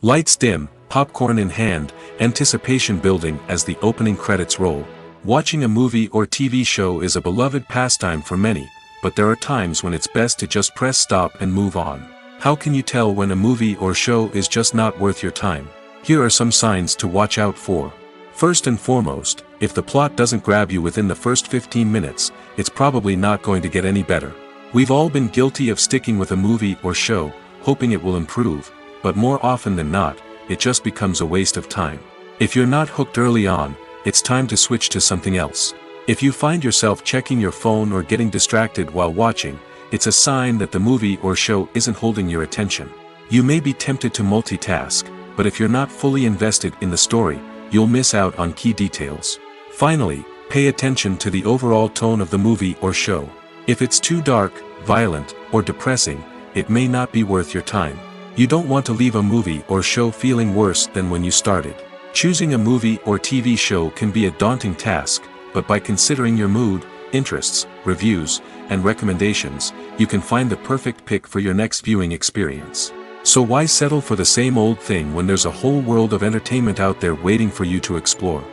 Lights dim, popcorn in hand, anticipation building as the opening credits roll. Watching a movie or TV show is a beloved pastime for many, but there are times when it's best to just press stop and move on. How can you tell when a movie or show is just not worth your time? Here are some signs to watch out for. First and foremost, if the plot doesn't grab you within the first 15 minutes, it's probably not going to get any better. We've all been guilty of sticking with a movie or show, hoping it will improve, but more often than not, it just becomes a waste of time. If you're not hooked early on, it's time to switch to something else. If you find yourself checking your phone or getting distracted while watching, it's a sign that the movie or show isn't holding your attention. You may be tempted to multitask, but if you're not fully invested in the story, you'll miss out on key details. Finally, pay attention to the overall tone of the movie or show. If it's too dark, violent, or depressing, it may not be worth your time. You don't want to leave a movie or show feeling worse than when you started. Choosing a movie or TV show can be a daunting task, but by considering your mood, interests, reviews, and recommendations, you can find the perfect pick for your next viewing experience. So why settle for the same old thing when there's a whole world of entertainment out there waiting for you to explore?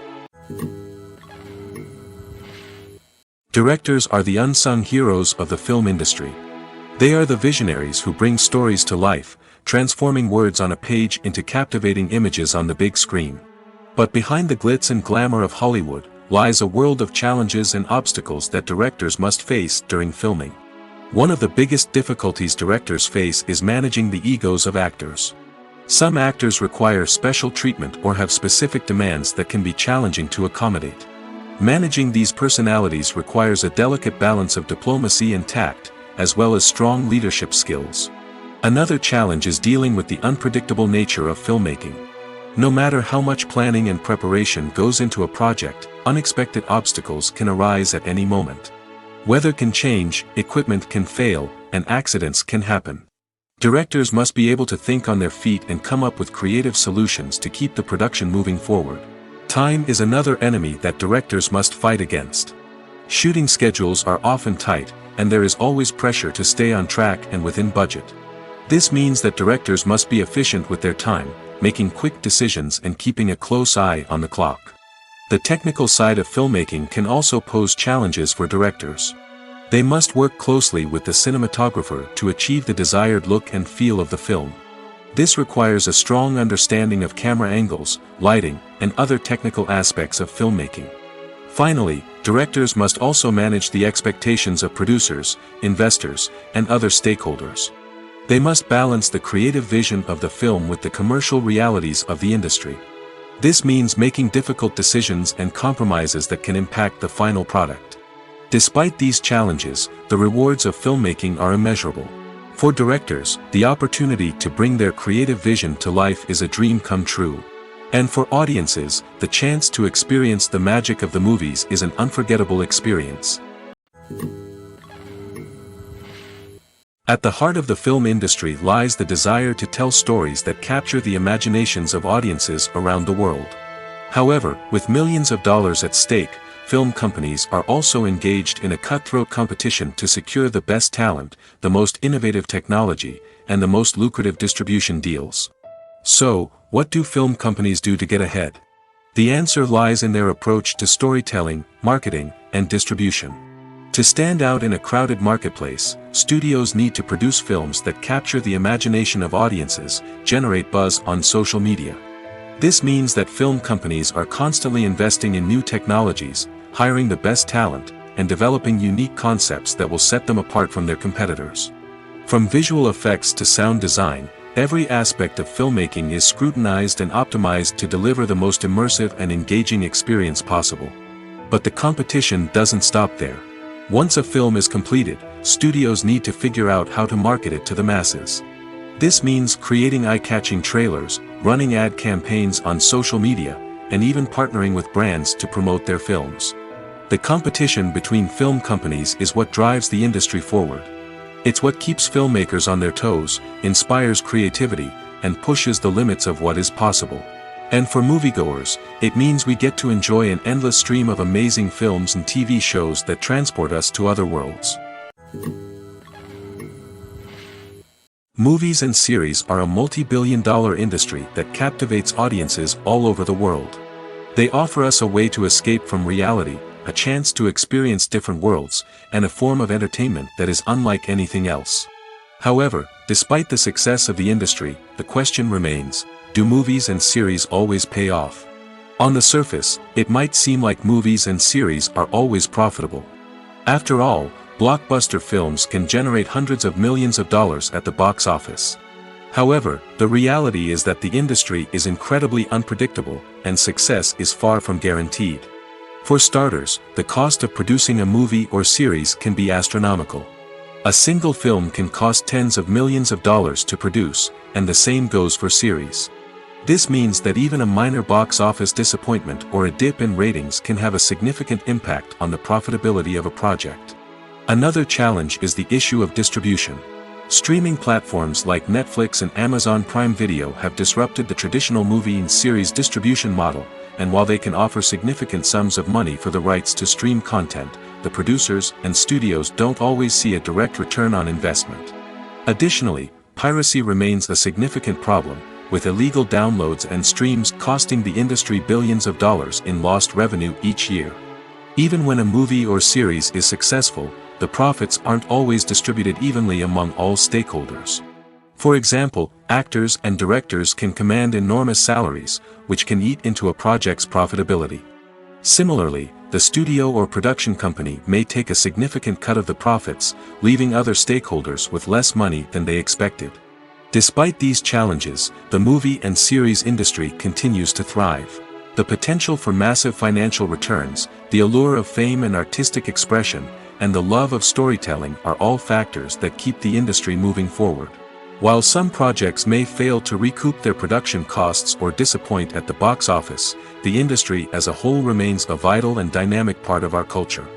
Directors are the unsung heroes of the film industry. They are the visionaries who bring stories to life, transforming words on a page into captivating images on the big screen. But behind the glitz and glamour of Hollywood, lies a world of challenges and obstacles that directors must face during filming. One of the biggest difficulties directors face is managing the egos of actors. Some actors require special treatment or have specific demands that can be challenging to accommodate. Managing these personalities requires a delicate balance of diplomacy and tact, as well as strong leadership skills. Another challenge is dealing with the unpredictable nature of filmmaking. No matter how much planning and preparation goes into a project, unexpected obstacles can arise at any moment. Weather can change, equipment can fail, and accidents can happen. Directors must be able to think on their feet and come up with creative solutions to keep the production moving forward. Time is another enemy that directors must fight against. Shooting schedules are often tight, and there is always pressure to stay on track and within budget. This means that directors must be efficient with their time, making quick decisions and keeping a close eye on the clock. The technical side of filmmaking can also pose challenges for directors. They must work closely with the cinematographer to achieve the desired look and feel of the film. This requires a strong understanding of camera angles, lighting, and other technical aspects of filmmaking. Finally, directors must also manage the expectations of producers, investors, and other stakeholders. They must balance the creative vision of the film with the commercial realities of the industry. This means making difficult decisions and compromises that can impact the final product. Despite these challenges, the rewards of filmmaking are immeasurable. For directors, the opportunity to bring their creative vision to life is a dream come true. And for audiences, the chance to experience the magic of the movies is an unforgettable experience. At the heart of the film industry lies the desire to tell stories that capture the imaginations of audiences around the world. However, with millions of dollars at stake, film companies are also engaged in a cutthroat competition to secure the best talent, the most innovative technology, and the most lucrative distribution deals. So, what do film companies do to get ahead? The answer lies in their approach to storytelling, marketing, and distribution. To stand out in a crowded marketplace, studios need to produce films that capture the imagination of audiences, generate buzz on social media. This means that film companies are constantly investing in new technologies, hiring the best talent, and developing unique concepts that will set them apart from their competitors. From visual effects to sound design, Every aspect of filmmaking is scrutinized and optimized to deliver the most immersive and engaging experience possible. But the competition doesn't stop there. Once a film is completed, studios need to figure out how to market it to the masses. This means creating eye-catching trailers, running ad campaigns on social media, and even partnering with brands to promote their films. The competition between film companies is what drives the industry forward. It's what keeps filmmakers on their toes, inspires creativity, and pushes the limits of what is possible. And for moviegoers, it means we get to enjoy an endless stream of amazing films and TV shows that transport us to other worlds. Movies and series are a multi-billion-dollar industry that captivates audiences all over the world. They offer us a way to escape from reality, a chance to experience different worlds, and a form of entertainment that is unlike anything else. However, despite the success of the industry, the question remains, do movies and series always pay off? On the surface, it might seem like movies and series are always profitable. After all, blockbuster films can generate hundreds of millions of dollars at the box office. However, the reality is that the industry is incredibly unpredictable, and success is far from guaranteed. For starters, the cost of producing a movie or series can be astronomical. A single film can cost tens of millions of dollars to produce, and the same goes for series. This means that even a minor box office disappointment or a dip in ratings can have a significant impact on the profitability of a project. Another challenge is the issue of distribution. Streaming platforms like Netflix and Amazon Prime Video have disrupted the traditional movie and series distribution model, and while they can offer significant sums of money for the rights to stream content, the producers and studios don't always see a direct return on investment. Additionally, piracy remains a significant problem, with illegal downloads and streams costing the industry billions of dollars in lost revenue each year. Even when a movie or series is successful, the profits aren't always distributed evenly among all stakeholders. For example, actors and directors can command enormous salaries, which can eat into a project's profitability. Similarly, the studio or production company may take a significant cut of the profits, leaving other stakeholders with less money than they expected. Despite these challenges, the movie and series industry continues to thrive. The potential for massive financial returns, the allure of fame and artistic expression, and the love of storytelling are all factors that keep the industry moving forward. While some projects may fail to recoup their production costs or disappoint at the box office, the industry as a whole remains a vital and dynamic part of our culture.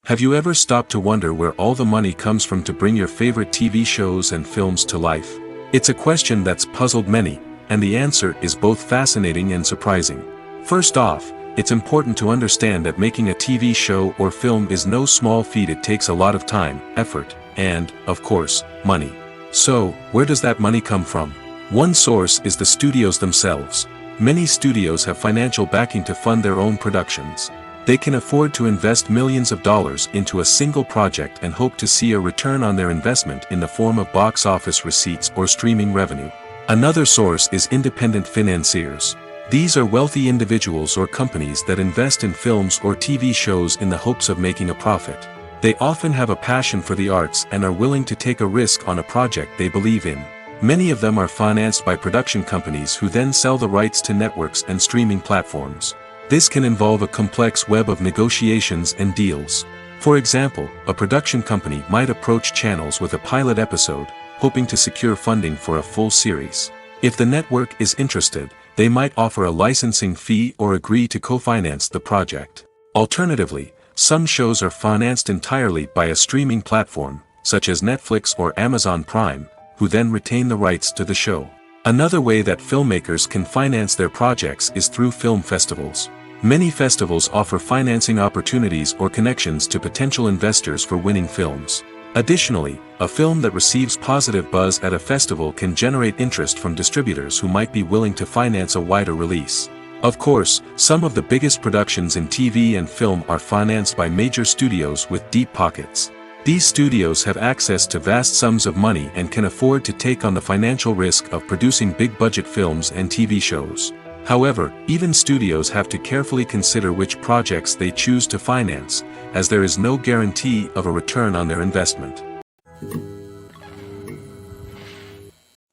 Have you ever stopped to wonder where all the money comes from to bring your favorite TV shows and films to life? It's a question that's puzzled many, and the answer is both fascinating and surprising. First off, it's important to understand that making a TV show or film is no small feat. It takes a lot of time, effort, and, of course, money. So, where does that money come from? One source is the studios themselves. Many studios have financial backing to fund their own productions. They can afford to invest millions of dollars into a single project and hope to see a return on their investment in the form of box office receipts or streaming revenue. Another source is independent financiers. These are wealthy individuals or companies that invest in films or TV shows in the hopes of making a profit. They often have a passion for the arts and are willing to take a risk on a project they believe in. Many of them are financed by production companies who then sell the rights to networks and streaming platforms. This can involve a complex web of negotiations and deals. For example, a production company might approach channels with a pilot episode, hoping to secure funding for a full series. If the network is interested, they might offer a licensing fee or agree to co-finance the project. Alternatively, some shows are financed entirely by a streaming platform, such as Netflix or Amazon Prime, who then retain the rights to the show. Another way that filmmakers can finance their projects is through film festivals. Many festivals offer financing opportunities or connections to potential investors for winning films. Additionally, a film that receives positive buzz at a festival can generate interest from distributors who might be willing to finance a wider release. Of course, some of the biggest productions in TV and film are financed by major studios with deep pockets. These studios have access to vast sums of money and can afford to take on the financial risk of producing big-budget films and TV shows. However, even studios have to carefully consider which projects they choose to finance, as there is no guarantee of a return on their investment.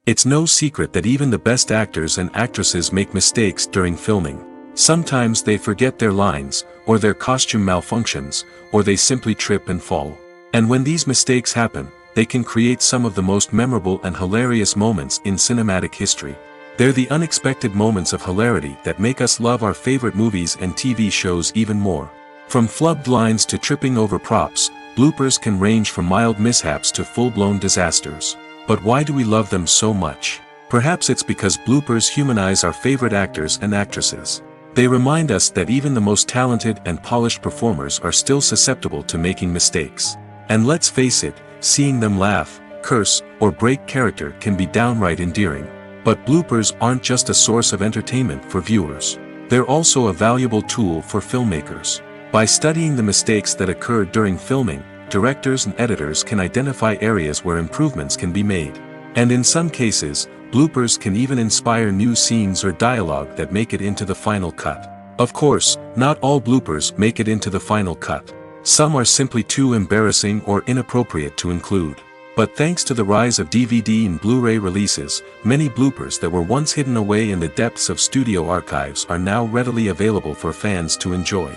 It's no secret that even the best actors and actresses make mistakes during filming. Sometimes they forget their lines, or their costume malfunctions, or they simply trip and fall. And when these mistakes happen, they can create some of the most memorable and hilarious moments in cinematic history. They're the unexpected moments of hilarity that make us love our favorite movies and TV shows even more. From flubbed lines to tripping over props, bloopers can range from mild mishaps to full-blown disasters. But why do we love them so much? Perhaps it's because bloopers humanize our favorite actors and actresses. They remind us that even the most talented and polished performers are still susceptible to making mistakes. And let's face it, seeing them laugh, curse, or break character can be downright endearing. But bloopers aren't just a source of entertainment for viewers. They're also a valuable tool for filmmakers. By studying the mistakes that occur during filming, directors and editors can identify areas where improvements can be made. And in some cases, bloopers can even inspire new scenes or dialogue that make it into the final cut. Of course, not all bloopers make it into the final cut. Some are simply too embarrassing or inappropriate to include. But thanks to the rise of DVD and Blu-ray releases, many bloopers that were once hidden away in the depths of studio archives are now readily available for fans to enjoy.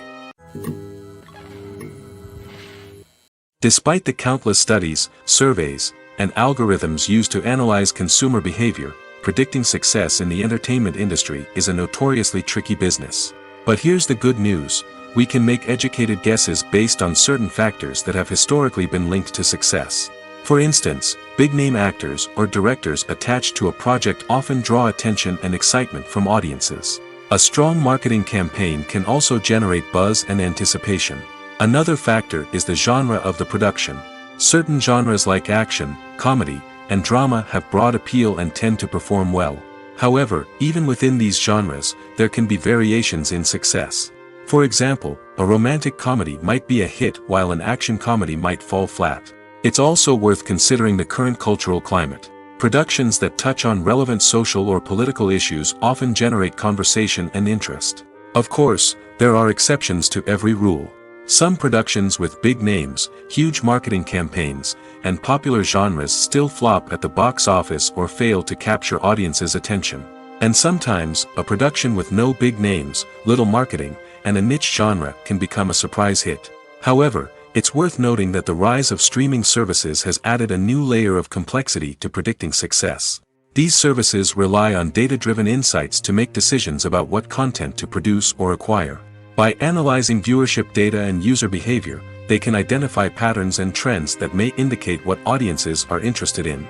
Despite the countless studies, surveys, and algorithms used to analyze consumer behavior, predicting success in the entertainment industry is a notoriously tricky business. But here's the good news: we can make educated guesses based on certain factors that have historically been linked to success. For instance, big-name actors or directors attached to a project often draw attention and excitement from audiences. A strong marketing campaign can also generate buzz and anticipation. Another factor is the genre of the production. Certain genres like action, comedy, and drama have broad appeal and tend to perform well. However, even within these genres, there can be variations in success. For example, a romantic comedy might be a hit while an action comedy might fall flat. It's also worth considering the current cultural climate. Productions that touch on relevant social or political issues often generate conversation and interest. Of course, there are exceptions to every rule. Some productions with big names, huge marketing campaigns, and popular genres still flop at the box office or fail to capture audiences' attention. And sometimes, a production with no big names, little marketing, and a niche genre can become a surprise hit. However, it's worth noting that the rise of streaming services has added a new layer of complexity to predicting success. These services rely on data-driven insights to make decisions about what content to produce or acquire. By analyzing viewership data and user behavior, they can identify patterns and trends that may indicate what audiences are interested in.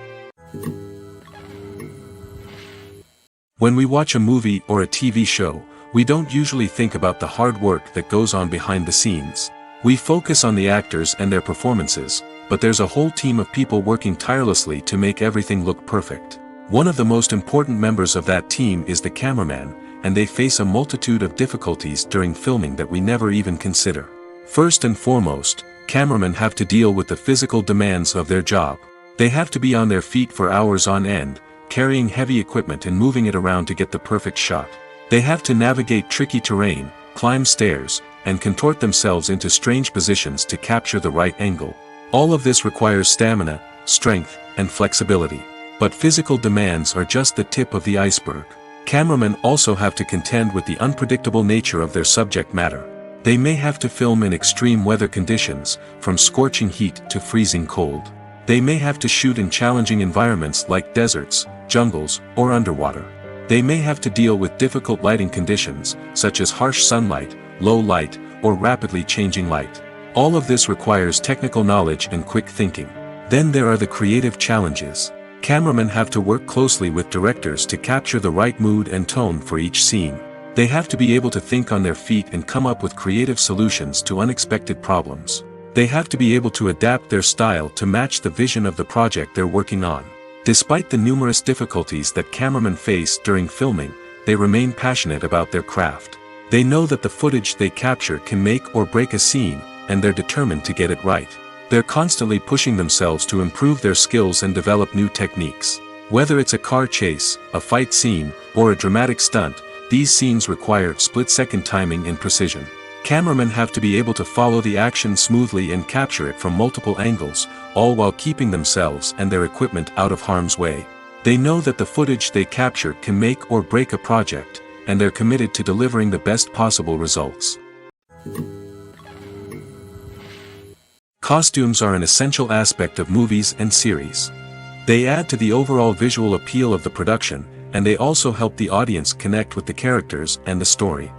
When we watch a movie or a TV show, we don't usually think about the hard work that goes on behind the scenes. We focus on the actors and their performances, but there's a whole team of people working tirelessly to make everything look perfect. One of the most important members of that team is the cameraman, and they face a multitude of difficulties during filming that we never even consider. First and foremost, cameramen have to deal with the physical demands of their job. They have to be on their feet for hours on end, carrying heavy equipment and moving it around to get the perfect shot. They have to navigate tricky terrain, climb stairs, and contort themselves into strange positions to capture the right angle. All of this requires stamina, strength, and flexibility. But physical demands are just the tip of the iceberg. Cameramen also have to contend with the unpredictable nature of their subject matter. They may have to film in extreme weather conditions, from scorching heat to freezing cold. They may have to shoot in challenging environments like deserts, jungles, or underwater. They may have to deal with difficult lighting conditions, such as harsh sunlight, low light, or rapidly changing light. All of this requires technical knowledge and quick thinking. Then there are the creative challenges. Cameramen have to work closely with directors to capture the right mood and tone for each scene. They have to be able to think on their feet and come up with creative solutions to unexpected problems. They have to be able to adapt their style to match the vision of the project they're working on. Despite the numerous difficulties that cameramen face during filming, they remain passionate about their craft. They know that the footage they capture can make or break a scene, and they're determined to get it right. They're constantly pushing themselves to improve their skills and develop new techniques. Whether it's a car chase, a fight scene, or a dramatic stunt, these scenes require split-second timing and precision. Cameramen have to be able to follow the action smoothly and capture it from multiple angles, all while keeping themselves and their equipment out of harm's way. They know that the footage they capture can make or break a project, and they're committed to delivering the best possible results. Costumes are an essential aspect of movies and series. They add to the overall visual appeal of the production, and they also help the audience connect with the characters and the story.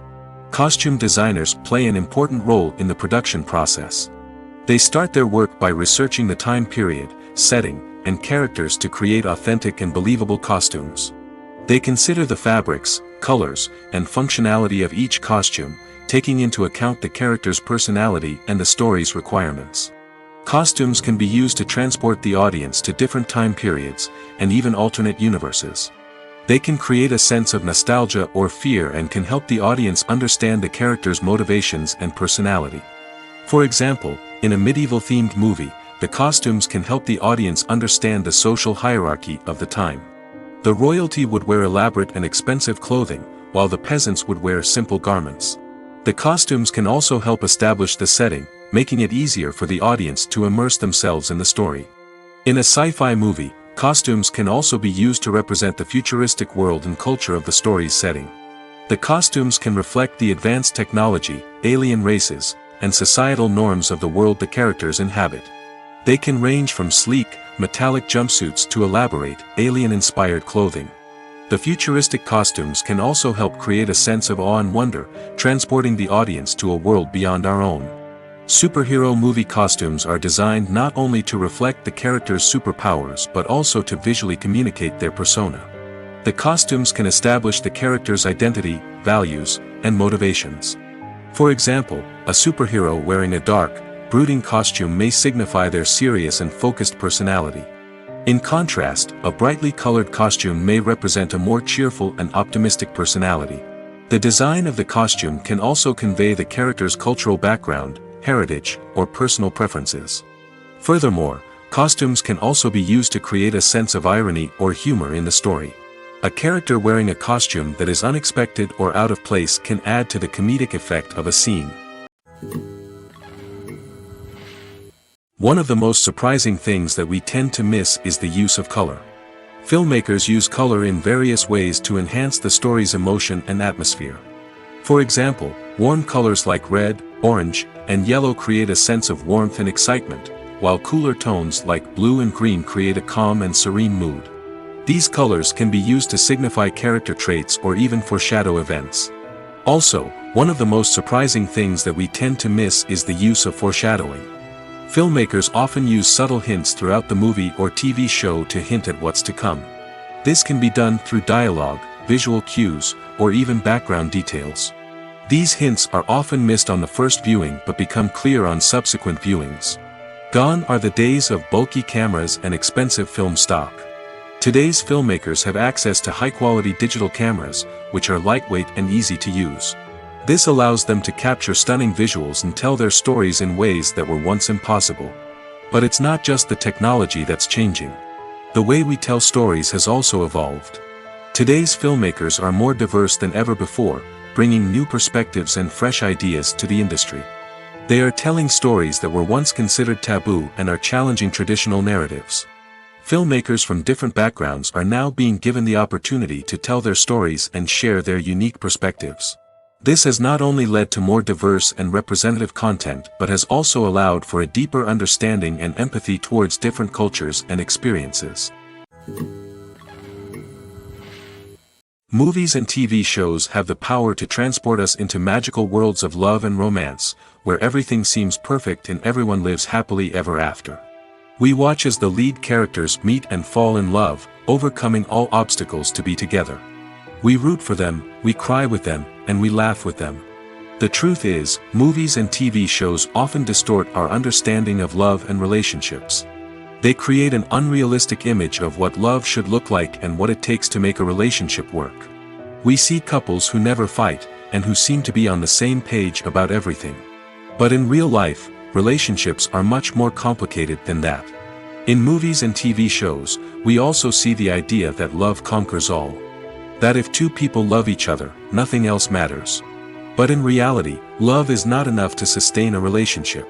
Costume designers play an important role in the production process. They start their work by researching the time period, setting, and characters to create authentic and believable costumes. They consider the fabrics, colors, and functionality of each costume, taking into account the character's personality and the story's requirements. Costumes can be used to transport the audience to different time periods, and even alternate universes. They can create a sense of nostalgia or fear and can help the audience understand the character's motivations and personality. For example, in a medieval-themed movie, the costumes can help the audience understand the social hierarchy of the time. The royalty would wear elaborate and expensive clothing, while the peasants would wear simple garments. The costumes can also help establish the setting, making it easier for the audience to immerse themselves in the story. In a sci-fi movie, costumes can also be used to represent the futuristic world and culture of the story's setting. The costumes can reflect the advanced technology, alien races, and societal norms of the world the characters inhabit. They can range from sleek, metallic jumpsuits to elaborate, alien-inspired clothing. The futuristic costumes can also help create a sense of awe and wonder, transporting the audience to a world beyond our own. Superhero movie costumes are designed not only to reflect the character's superpowers but also to visually communicate their persona. The costumes can establish the character's identity, values, and motivations. For example, a superhero wearing a dark, brooding costume may signify their serious and focused personality. In contrast, a brightly colored costume may represent a more cheerful and optimistic personality. The design of the costume can also convey the character's cultural background, heritage, or personal preferences. Furthermore, costumes can also be used to create a sense of irony or humor in the story. A character wearing a costume that is unexpected or out of place can add to the comedic effect of a scene. One of the most surprising things that we tend to miss is the use of color. Filmmakers use color in various ways to enhance the story's emotion and atmosphere. For example, warm colors like red, orange, and yellow create a sense of warmth and excitement, while cooler tones like blue and green create a calm and serene mood. These colors can be used to signify character traits or even foreshadow events. Also, one of the most surprising things that we tend to miss is the use of foreshadowing. Filmmakers often use subtle hints throughout the movie or TV show to hint at what's to come. This can be done through dialogue, visual cues, or even background details. These hints are often missed on the first viewing but become clear on subsequent viewings. Gone are the days of bulky cameras and expensive film stock. Today's filmmakers have access to high-quality digital cameras, which are lightweight and easy to use. This allows them to capture stunning visuals and tell their stories in ways that were once impossible. But it's not just the technology that's changing. The way we tell stories has also evolved. Today's filmmakers are more diverse than ever before, bringing new perspectives and fresh ideas to the industry. They are telling stories that were once considered taboo and are challenging traditional narratives. Filmmakers from different backgrounds are now being given the opportunity to tell their stories and share their unique perspectives. This has not only led to more diverse and representative content but has also allowed for a deeper understanding and empathy towards different cultures and experiences. Movies and TV shows have the power to transport us into magical worlds of love and romance, where everything seems perfect and everyone lives happily ever after. We watch as the lead characters meet and fall in love, overcoming all obstacles to be together. We root for them, we cry with them, and we laugh with them. The truth is, movies and TV shows often distort our understanding of love and relationships. They create an unrealistic image of what love should look like and what it takes to make a relationship work. We see couples who never fight, and who seem to be on the same page about everything. But in real life, relationships are much more complicated than that. In movies and TV shows, we also see the idea that love conquers all. That if two people love each other, nothing else matters. But in reality, love is not enough to sustain a relationship.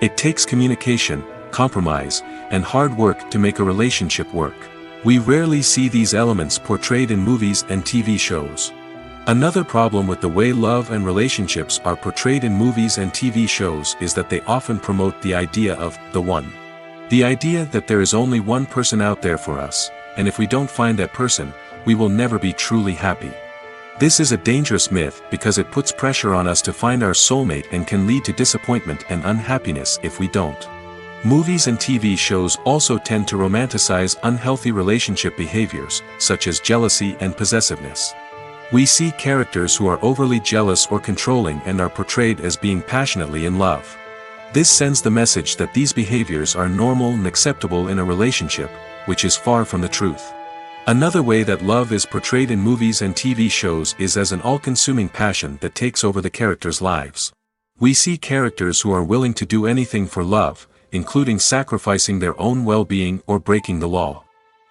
It takes communication, compromise, and hard work to make a relationship work. We rarely see these elements portrayed in movies and TV shows. Another problem with the way love and relationships are portrayed in movies and TV shows is that they often promote the idea of the one. The idea that there is only one person out there for us, and if we don't find that person, we will never be truly happy. This is a dangerous myth because it puts pressure on us to find our soulmate and can lead to disappointment and unhappiness if we don't. Movies and TV shows also tend to romanticize unhealthy relationship behaviors, such as jealousy and possessiveness. We see characters who are overly jealous or controlling and are portrayed as being passionately in love. This sends the message that these behaviors are normal and acceptable in a relationship, which is far from the truth. Another way that love is portrayed in movies and TV shows is as an all-consuming passion that takes over the characters' lives. We see characters who are willing to do anything for love, including sacrificing their own well-being or breaking the law.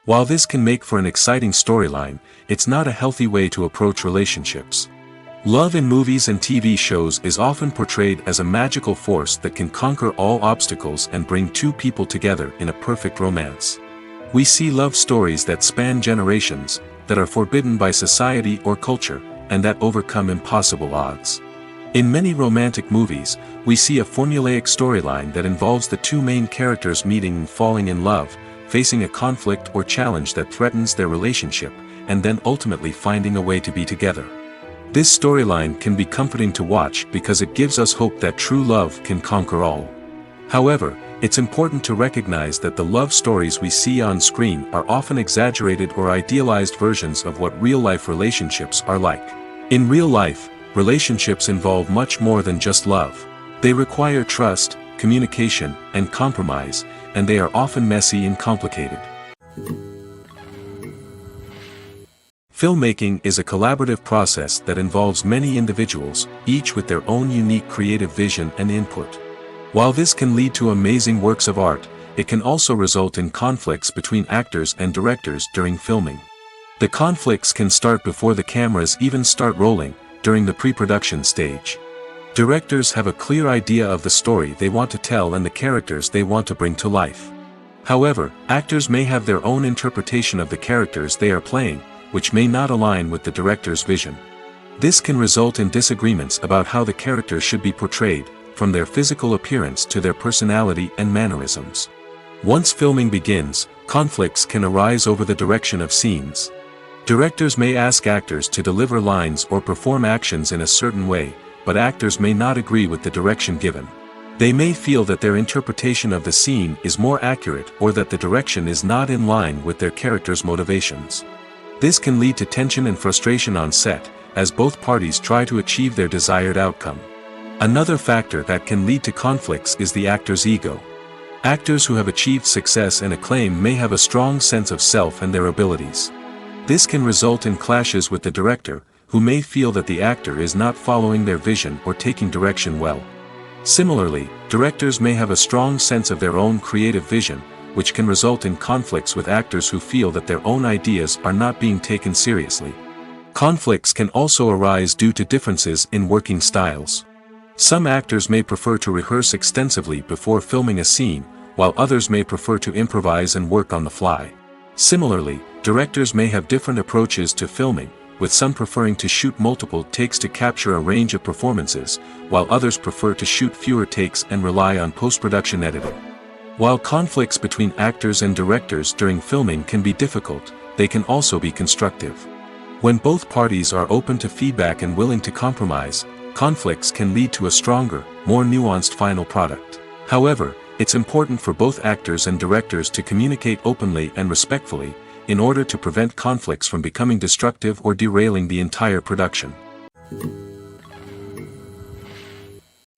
While this can make for an exciting storyline, it's not a healthy way to approach relationships. Love in movies and TV shows is often portrayed as a magical force that can conquer all obstacles and bring two people together in a perfect romance. We see love stories that span generations, that are forbidden by society or culture, and that overcome impossible odds. In many romantic movies, we see a formulaic storyline that involves the two main characters meeting and falling in love, facing a conflict or challenge that threatens their relationship, and then ultimately finding a way to be together. This storyline can be comforting to watch because it gives us hope that true love can conquer all. However, it's important to recognize that the love stories we see on screen are often exaggerated or idealized versions of what real-life relationships are like. In real life, relationships involve much more than just love. They require trust, communication, and compromise, and they are often messy and complicated. Filmmaking is a collaborative process that involves many individuals, each with their own unique creative vision and input. While this can lead to amazing works of art, it can also result in conflicts between actors and directors during filming. The conflicts can start before the cameras even start rolling, during the pre-production stage. Directors have a clear idea of the story they want to tell and the characters they want to bring to life. However, actors may have their own interpretation of the characters they are playing, which may not align with the director's vision. This can result in disagreements about how the characters should be portrayed, from their physical appearance to their personality and mannerisms. Once filming begins, conflicts can arise over the direction of scenes. Directors may ask actors to deliver lines or perform actions in a certain way, but actors may not agree with the direction given. They may feel that their interpretation of the scene is more accurate or that the direction is not in line with their character's motivations. This can lead to tension and frustration on set, as both parties try to achieve their desired outcome. Another factor that can lead to conflicts is the actor's ego. Actors who have achieved success and acclaim may have a strong sense of self and their abilities. This can result in clashes with the director, who may feel that the actor is not following their vision or taking direction well. Similarly, directors may have a strong sense of their own creative vision, which can result in conflicts with actors who feel that their own ideas are not being taken seriously. Conflicts can also arise due to differences in working styles. Some actors may prefer to rehearse extensively before filming a scene, while others may prefer to improvise and work on the fly. Similarly, directors may have different approaches to filming, with some preferring to shoot multiple takes to capture a range of performances, while others prefer to shoot fewer takes and rely on post-production editing. While conflicts between actors and directors during filming can be difficult, they can also be constructive. When both parties are open to feedback and willing to compromise, conflicts can lead to a stronger, more nuanced final product. However, it's important for both actors and directors to communicate openly and respectfully, in order to prevent conflicts from becoming destructive or derailing the entire production.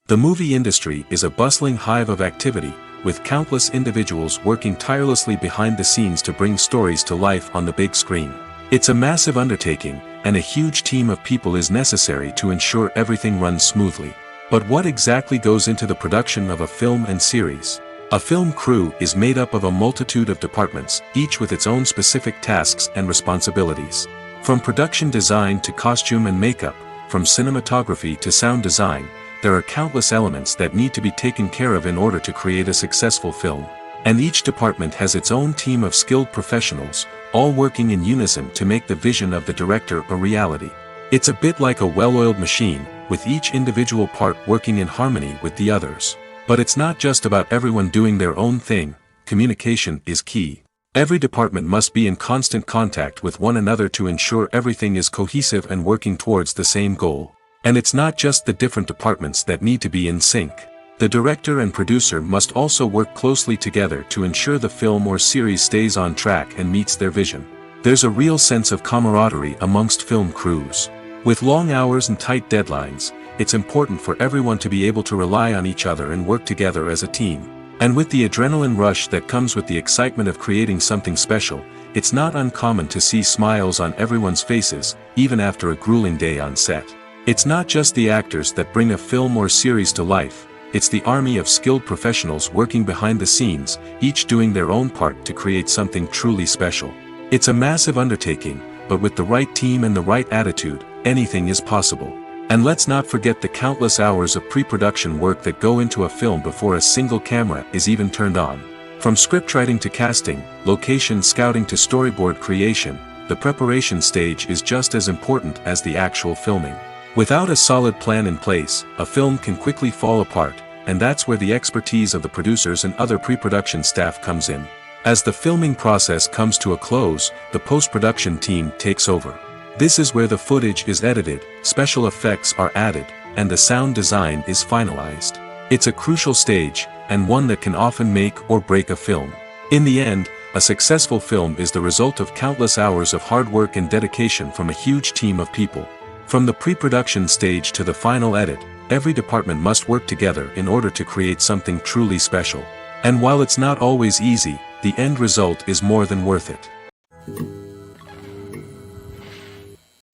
The movie industry is a bustling hive of activity, with countless individuals working tirelessly behind the scenes to bring stories to life on the big screen. It's a massive undertaking, and a huge team of people is necessary to ensure everything runs smoothly. But what exactly goes into the production of a film and series? A film crew is made up of a multitude of departments, each with its own specific tasks and responsibilities. From production design to costume and makeup, from cinematography to sound design, there are countless elements that need to be taken care of in order to create a successful film. And each department has its own team of skilled professionals, all working in unison to make the vision of the director a reality. It's a bit like a well-oiled machine, with each individual part working in harmony with the others. But it's not just about everyone doing their own thing. Communication is key. Every department must be in constant contact with one another to ensure everything is cohesive and working towards the same goal. And it's not just the different departments that need to be in sync. The director and producer must also work closely together to ensure the film or series stays on track and meets their vision. There's a real sense of camaraderie amongst film crews. With long hours and tight deadlines, it's important for everyone to be able to rely on each other and work together as a team. And with the adrenaline rush that comes with the excitement of creating something special, it's not uncommon to see smiles on everyone's faces, even after a grueling day on set. It's not just the actors that bring a film or series to life, it's the army of skilled professionals working behind the scenes, each doing their own part to create something truly special. It's a massive undertaking, but with the right team and the right attitude, anything is possible. And let's not forget the countless hours of pre-production work that go into a film before a single camera is even turned on. From scriptwriting to casting, location scouting to storyboard creation, the preparation stage is just as important as the actual filming. Without a solid plan in place, a film can quickly fall apart, and that's where the expertise of the producers and other pre-production staff comes in. As the filming process comes to a close, the post-production team takes over. This is where the footage is edited, special effects are added, and the sound design is finalized. It's a crucial stage, and one that can often make or break a film. In the end, a successful film is the result of countless hours of hard work and dedication from a huge team of people. From the pre-production stage to the final edit, every department must work together in order to create something truly special. And while it's not always easy, the end result is more than worth it.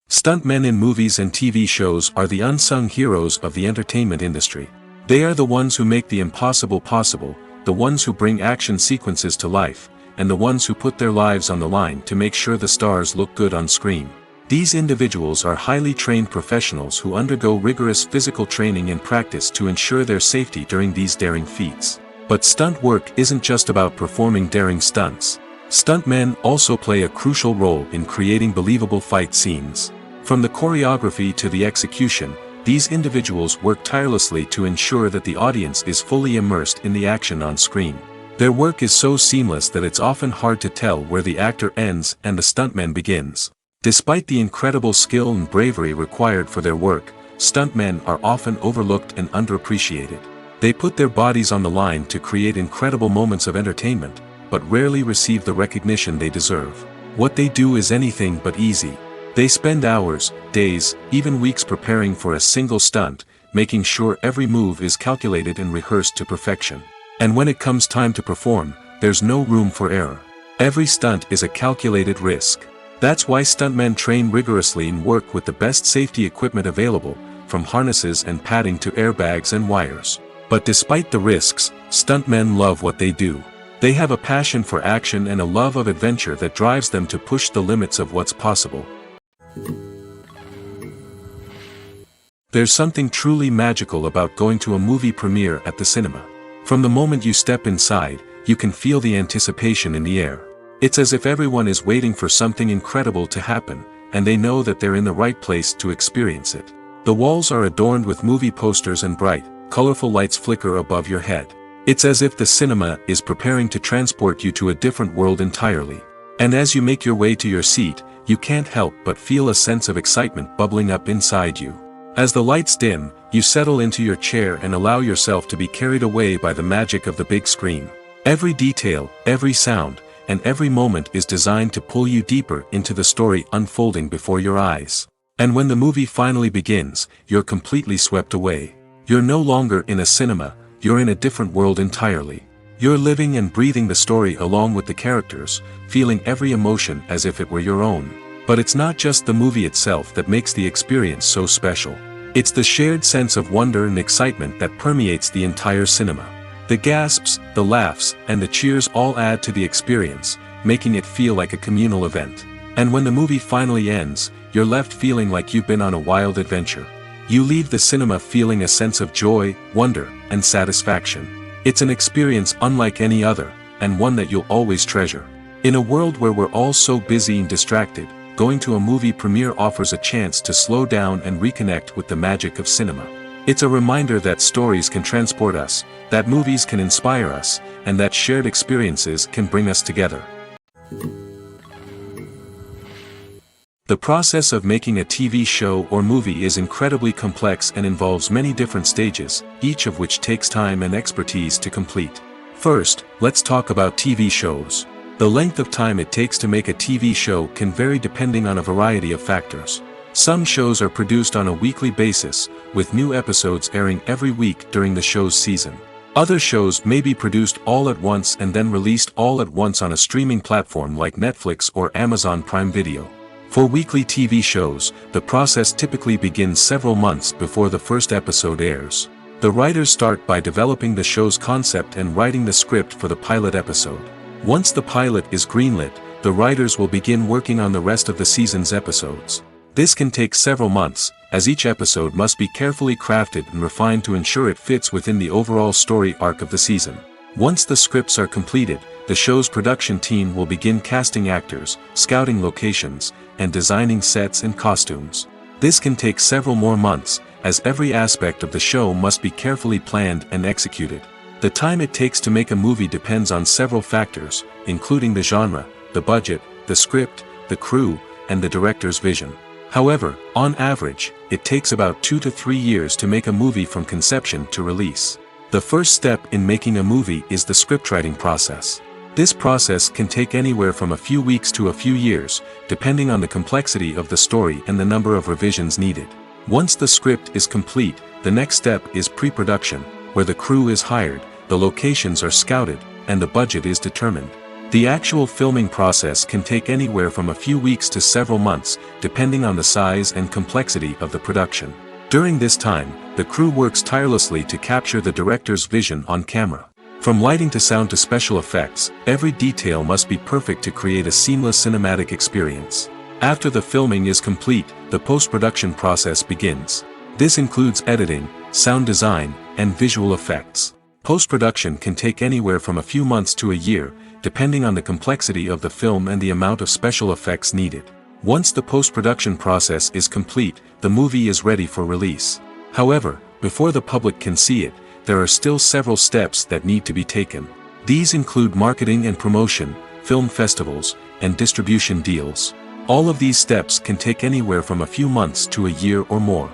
Stuntmen in movies and TV shows are the unsung heroes of the entertainment industry. They are the ones who make the impossible possible, the ones who bring action sequences to life, and the ones who put their lives on the line to make sure the stars look good on screen. These individuals are highly trained professionals who undergo rigorous physical training and practice to ensure their safety during these daring feats. But stunt work isn't just about performing daring stunts. Stuntmen also play a crucial role in creating believable fight scenes. From the choreography to the execution, these individuals work tirelessly to ensure that the audience is fully immersed in the action on screen. Their work is so seamless that it's often hard to tell where the actor ends and the stuntman begins. Despite the incredible skill and bravery required for their work, stuntmen are often overlooked and underappreciated. They put their bodies on the line to create incredible moments of entertainment, but rarely receive the recognition they deserve. What they do is anything but easy. They spend hours, days, even weeks preparing for a single stunt, making sure every move is calculated and rehearsed to perfection. And when it comes time to perform, there's no room for error. Every stunt is a calculated risk. That's why stuntmen train rigorously and work with the best safety equipment available, from harnesses and padding to airbags and wires. But despite the risks, stuntmen love what they do. They have a passion for action and a love of adventure that drives them to push the limits of what's possible. There's something truly magical about going to a movie premiere at the cinema. From the moment you step inside, you can feel the anticipation in the air. It's as if everyone is waiting for something incredible to happen, and they know that they're in the right place to experience it. The walls are adorned with movie posters and bright, colorful lights flicker above your head. It's as if the cinema is preparing to transport you to a different world entirely. And as you make your way to your seat, you can't help but feel a sense of excitement bubbling up inside you. As the lights dim, you settle into your chair and allow yourself to be carried away by the magic of the big screen. Every detail, every sound, and every moment is designed to pull you deeper into the story unfolding before your eyes. And when the movie finally begins, you're completely swept away. You're no longer in a cinema, you're in a different world entirely. You're living and breathing the story along with the characters, feeling every emotion as if it were your own. But it's not just the movie itself that makes the experience so special. It's the shared sense of wonder and excitement that permeates the entire cinema. The gasps, the laughs, and the cheers all add to the experience, making it feel like a communal event. And when the movie finally ends, you're left feeling like you've been on a wild adventure. You leave the cinema feeling a sense of joy, wonder, and satisfaction. It's an experience unlike any other, and one that you'll always treasure. In a world where we're all so busy and distracted, going to a movie premiere offers a chance to slow down and reconnect with the magic of cinema. It's a reminder that stories can transport us, that movies can inspire us, and that shared experiences can bring us together. The process of making a TV show or movie is incredibly complex and involves many different stages, each of which takes time and expertise to complete. First, let's talk about TV shows. The length of time it takes to make a TV show can vary depending on a variety of factors. Some shows are produced on a weekly basis, with new episodes airing every week during the show's season. Other shows may be produced all at once and then released all at once on a streaming platform like Netflix or Amazon Prime Video. For weekly TV shows, the process typically begins several months before the first episode airs. The writers start by developing the show's concept and writing the script for the pilot episode. Once the pilot is greenlit, the writers will begin working on the rest of the season's episodes. This can take several months, as each episode must be carefully crafted and refined to ensure it fits within the overall story arc of the season. Once the scripts are completed, the show's production team will begin casting actors, scouting locations, and designing sets and costumes. This can take several more months, as every aspect of the show must be carefully planned and executed. The time it takes to make a movie depends on several factors, including the genre, the budget, the script, the crew, and the director's vision. However, on average, it takes about 2 to 3 years to make a movie from conception to release. The first step in making a movie is the scriptwriting process. This process can take anywhere from a few weeks to a few years, depending on the complexity of the story and the number of revisions needed. Once the script is complete, the next step is pre-production, where the crew is hired, the locations are scouted, and the budget is determined. The actual filming process can take anywhere from a few weeks to several months, depending on the size and complexity of the production. During this time, the crew works tirelessly to capture the director's vision on camera. From lighting to sound to special effects, every detail must be perfect to create a seamless cinematic experience. After the filming is complete, the post-production process begins. This includes editing, sound design, and visual effects. Post-production can take anywhere from a few months to a year, depending on the complexity of the film and the amount of special effects needed. Once the post-production process is complete, the movie is ready for release. However, before the public can see it, there are still several steps that need to be taken. These include marketing and promotion, film festivals, and distribution deals. All of these steps can take anywhere from a few months to a year or more.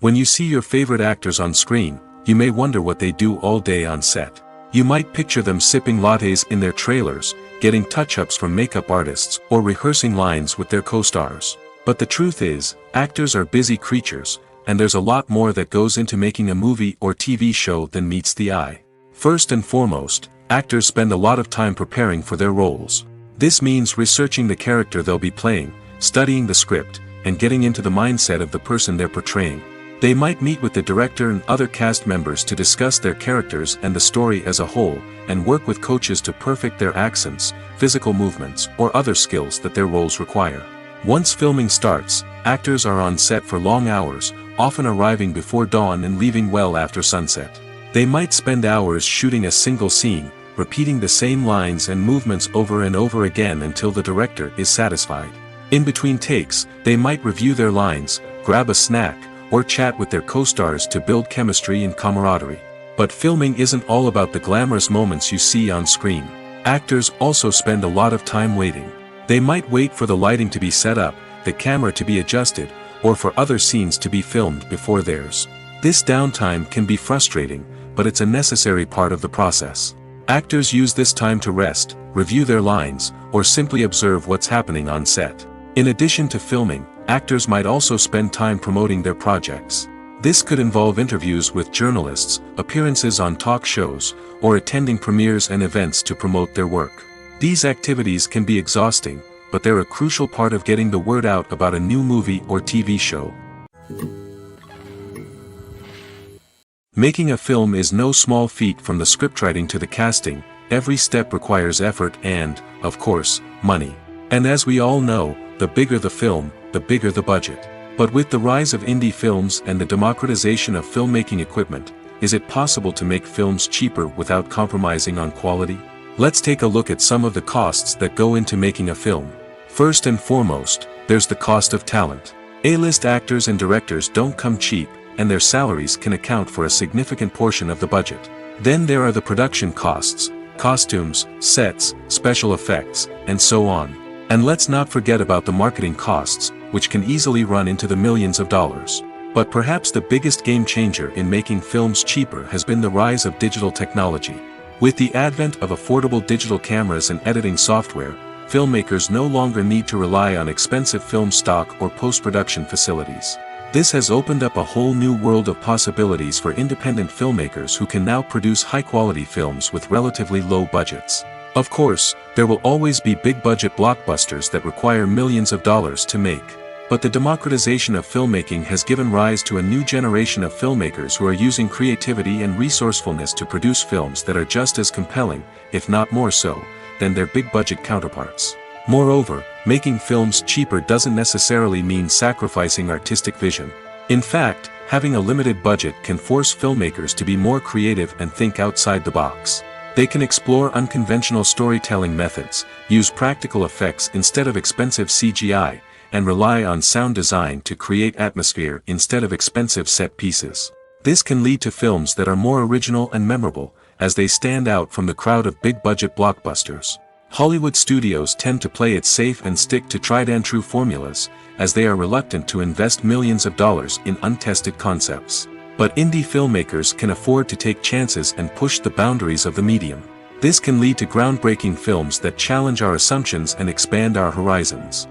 When you see your favorite actors on screen, you may wonder what they do all day on set. You might picture them sipping lattes in their trailers, getting touch-ups from makeup artists, or rehearsing lines with their co-stars. But the truth is, actors are busy creatures, and there's a lot more that goes into making a movie or TV show than meets the eye. First and foremost, actors spend a lot of time preparing for their roles. This means researching the character they'll be playing, studying the script, and getting into the mindset of the person they're portraying. They might meet with the director and other cast members to discuss their characters and the story as a whole, and work with coaches to perfect their accents, physical movements, or other skills that their roles require. Once filming starts, actors are on set for long hours, often arriving before dawn and leaving well after sunset. They might spend hours shooting a single scene, repeating the same lines and movements over and over again until the director is satisfied. In between takes, they might review their lines, grab a snack, or chat with their co-stars to build chemistry and camaraderie. But filming isn't all about the glamorous moments you see on screen. Actors also spend a lot of time waiting. They might wait for the lighting to be set up, the camera to be adjusted, or for other scenes to be filmed before theirs. This downtime can be frustrating, but it's a necessary part of the process. Actors use this time to rest, review their lines, or simply observe what's happening on set. In addition to filming, actors might also spend time promoting their projects. This could involve interviews with journalists, appearances on talk shows, or attending premieres and events to promote their work. These activities can be exhausting, but they're a crucial part of getting the word out about a new movie or TV show. Making a film is no small feat. From the scriptwriting to the casting, every step requires effort and, of course, money. And as we all know, the bigger the film, the bigger the budget. But with the rise of indie films and the democratization of filmmaking equipment, is it possible to make films cheaper without compromising on quality? Let's take a look at some of the costs that go into making a film. First and foremost, there's the cost of talent. A-list actors and directors don't come cheap, and their salaries can account for a significant portion of the budget. Then there are the production costs, costumes, sets, special effects, and so on. And let's not forget about the marketing costs, which can easily run into the millions of dollars. But perhaps the biggest game changer in making films cheaper has been the rise of digital technology. With the advent of affordable digital cameras and editing software, filmmakers no longer need to rely on expensive film stock or post-production facilities. This has opened up a whole new world of possibilities for independent filmmakers who can now produce high-quality films with relatively low budgets. Of course, there will always be big-budget blockbusters that require millions of dollars to make. But the democratization of filmmaking has given rise to a new generation of filmmakers who are using creativity and resourcefulness to produce films that are just as compelling, if not more so, than their big-budget counterparts. Moreover, making films cheaper doesn't necessarily mean sacrificing artistic vision. In fact, having a limited budget can force filmmakers to be more creative and think outside the box. They can explore unconventional storytelling methods, use practical effects instead of expensive CGI, and rely on sound design to create atmosphere instead of expensive set pieces. This can lead to films that are more original and memorable, as they stand out from the crowd of big-budget blockbusters. Hollywood studios tend to play it safe and stick to tried-and-true formulas, as they are reluctant to invest millions of dollars in untested concepts. But indie filmmakers can afford to take chances and push the boundaries of the medium. This can lead to groundbreaking films that challenge our assumptions and expand our horizons.